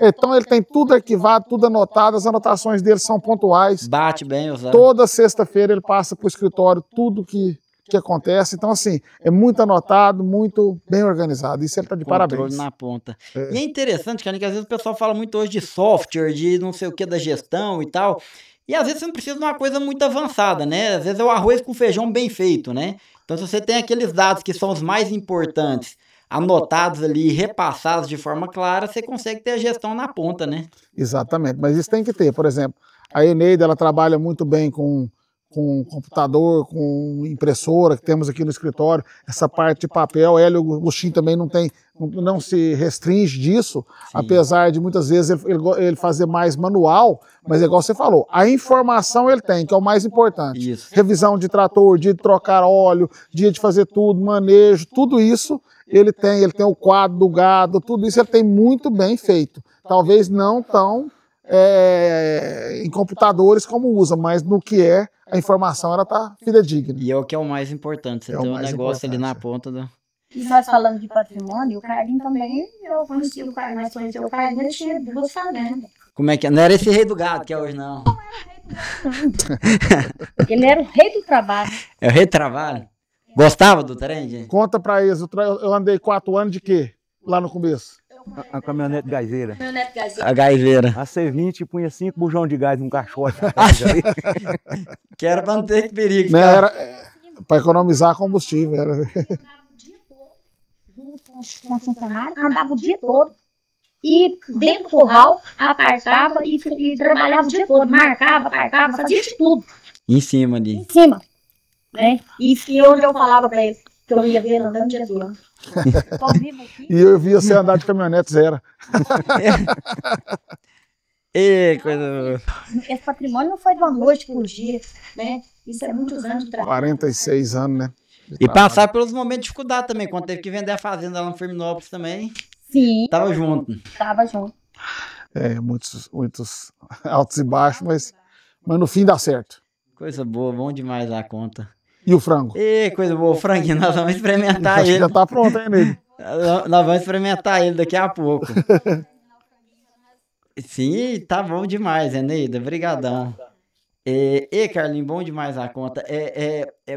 [SPEAKER 2] Então ele tem tudo arquivado, tudo anotado, as anotações dele são pontuais.
[SPEAKER 1] Bate bem, usar.
[SPEAKER 2] Toda sexta-feira ele passa para o escritório tudo que acontece. Então, assim, é muito anotado, muito bem organizado. Isso ele está de parabéns.
[SPEAKER 1] Na ponta. E é interessante, cara, que às vezes o pessoal fala muito hoje de software, de não sei o que da gestão e tal. E às vezes você não precisa de uma coisa muito avançada, né? Às vezes é o arroz com feijão bem feito, né? Então, se você tem aqueles dados que são os mais importantes, anotados ali, repassados de forma clara, você consegue ter a gestão na ponta, né?
[SPEAKER 2] Exatamente, mas isso tem que ter. Por exemplo, a Eneida, ela trabalha muito bem com computador, com impressora que temos aqui no escritório, essa parte de papel. Ele, o Agostinho também não se restringe disso, sim, apesar de muitas vezes ele fazer mais manual, mas é igual você falou, a informação ele tem, que é o mais importante.
[SPEAKER 1] Isso.
[SPEAKER 2] Revisão de trator, dia de trocar óleo, dia de fazer tudo, manejo, tudo isso ele tem o quadro do gado, tudo isso ele tem muito bem feito. Talvez não tão em computadores como usa, mas no que a informação ela tá fidedigna.
[SPEAKER 1] E é o que é o mais importante, você tem um negócio ali na ponta do...
[SPEAKER 5] E nós falando de patrimônio, o Carlinho também, eu conheci o Carlinho, nós conhecemos o Carlinho, ele tinha 2 fazendas.
[SPEAKER 1] Como é que é? Não era esse rei do gado que é hoje, não.
[SPEAKER 5] Ele era o rei do trabalho.
[SPEAKER 1] É o rei do trabalho? Gostava do trem, gente?
[SPEAKER 2] Conta pra eles, eu andei 4 anos de quê? Lá no começo?
[SPEAKER 4] A caminhonete gaizeira.
[SPEAKER 1] A gaizeira.
[SPEAKER 4] A C20 punha 5 bujão de gás num caixote.
[SPEAKER 1] Que era pra não ter perigo.
[SPEAKER 2] Né, era para economizar combustível. Era.
[SPEAKER 5] Com funcionário, andava o dia todo. E dentro do curral, apartava e trabalhava o dia todo. Marcava, apartava, fazia de tudo.
[SPEAKER 1] Em cima ali.
[SPEAKER 5] Em cima. Né? E hoje eu falava pra ele que eu ia ver andando de avião.
[SPEAKER 2] E eu via você andar de caminhonete zero.
[SPEAKER 1] E coisa...
[SPEAKER 5] Esse patrimônio não foi de uma noite por dia, né? Isso é muitos anos de trabalho.
[SPEAKER 2] 46 anos, né?
[SPEAKER 1] E passar pelos momentos de dificuldade também, quando teve que vender a fazenda lá no Firminópolis também.
[SPEAKER 5] Sim.
[SPEAKER 1] Tava junto.
[SPEAKER 5] Tava junto.
[SPEAKER 2] Muitos altos e baixos, mas no fim dá certo.
[SPEAKER 1] Coisa boa, bom demais a conta.
[SPEAKER 2] E o frango?
[SPEAKER 1] Coisa boa, o franguinho, nós vamos experimentar
[SPEAKER 2] ele.
[SPEAKER 1] Já
[SPEAKER 2] tá pronto, hein, Neide?
[SPEAKER 1] Nós vamos experimentar ele daqui a pouco. Sim, tá bom demais, Neida, brigadão. Carlinhos, bom demais a conta.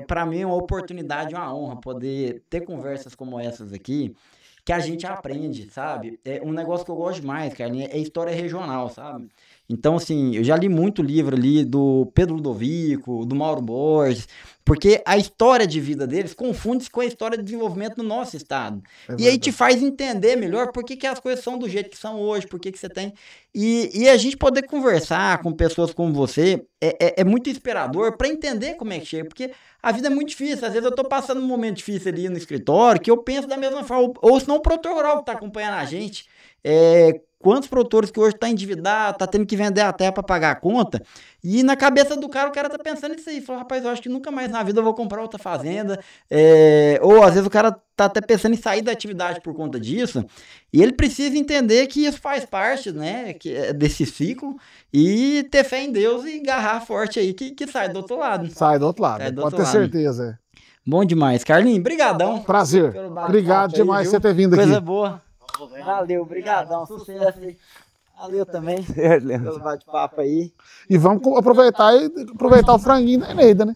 [SPEAKER 1] Para mim é uma oportunidade, uma honra poder ter conversas como essas aqui, que a gente aprende, sabe? É um negócio que eu gosto demais, Carlinhos, é história regional, sabe? Então, assim, eu já li muito livro ali do Pedro Ludovico, do Mauro Borges, porque a história de vida deles confunde-se com a história de desenvolvimento do nosso estado. E aí te faz entender melhor por que as coisas são do jeito que são hoje, por que você tem... E a gente poder conversar com pessoas como você é muito inspirador para entender como é que chega, porque a vida é muito difícil. Às vezes eu tô passando um momento difícil ali no escritório, que eu penso da mesma forma, ou senão o produtor rural que tá acompanhando a gente... Quantos produtores que hoje tá endividado, tá tendo que vender a terra para pagar a conta, e na cabeça do cara, o cara tá pensando nisso aí, fala, rapaz, eu acho que nunca mais na vida eu vou comprar outra fazenda, ou às vezes o cara tá até pensando em sair da atividade por conta disso, e ele precisa entender que isso faz parte, né, desse ciclo, e ter fé em Deus e agarrar forte aí, que sai do outro lado.
[SPEAKER 2] Sai do outro lado, pode ter certeza.
[SPEAKER 1] Bom demais, Carlinhos, brigadão.
[SPEAKER 2] Prazer, obrigado demais por você ter vindo aqui.
[SPEAKER 1] Coisa boa. Valeu, brigadão, sucesso aí. Valeu também pelo bate-papo aí.
[SPEAKER 2] E vamos aproveitar o franguinho da Eneida, né?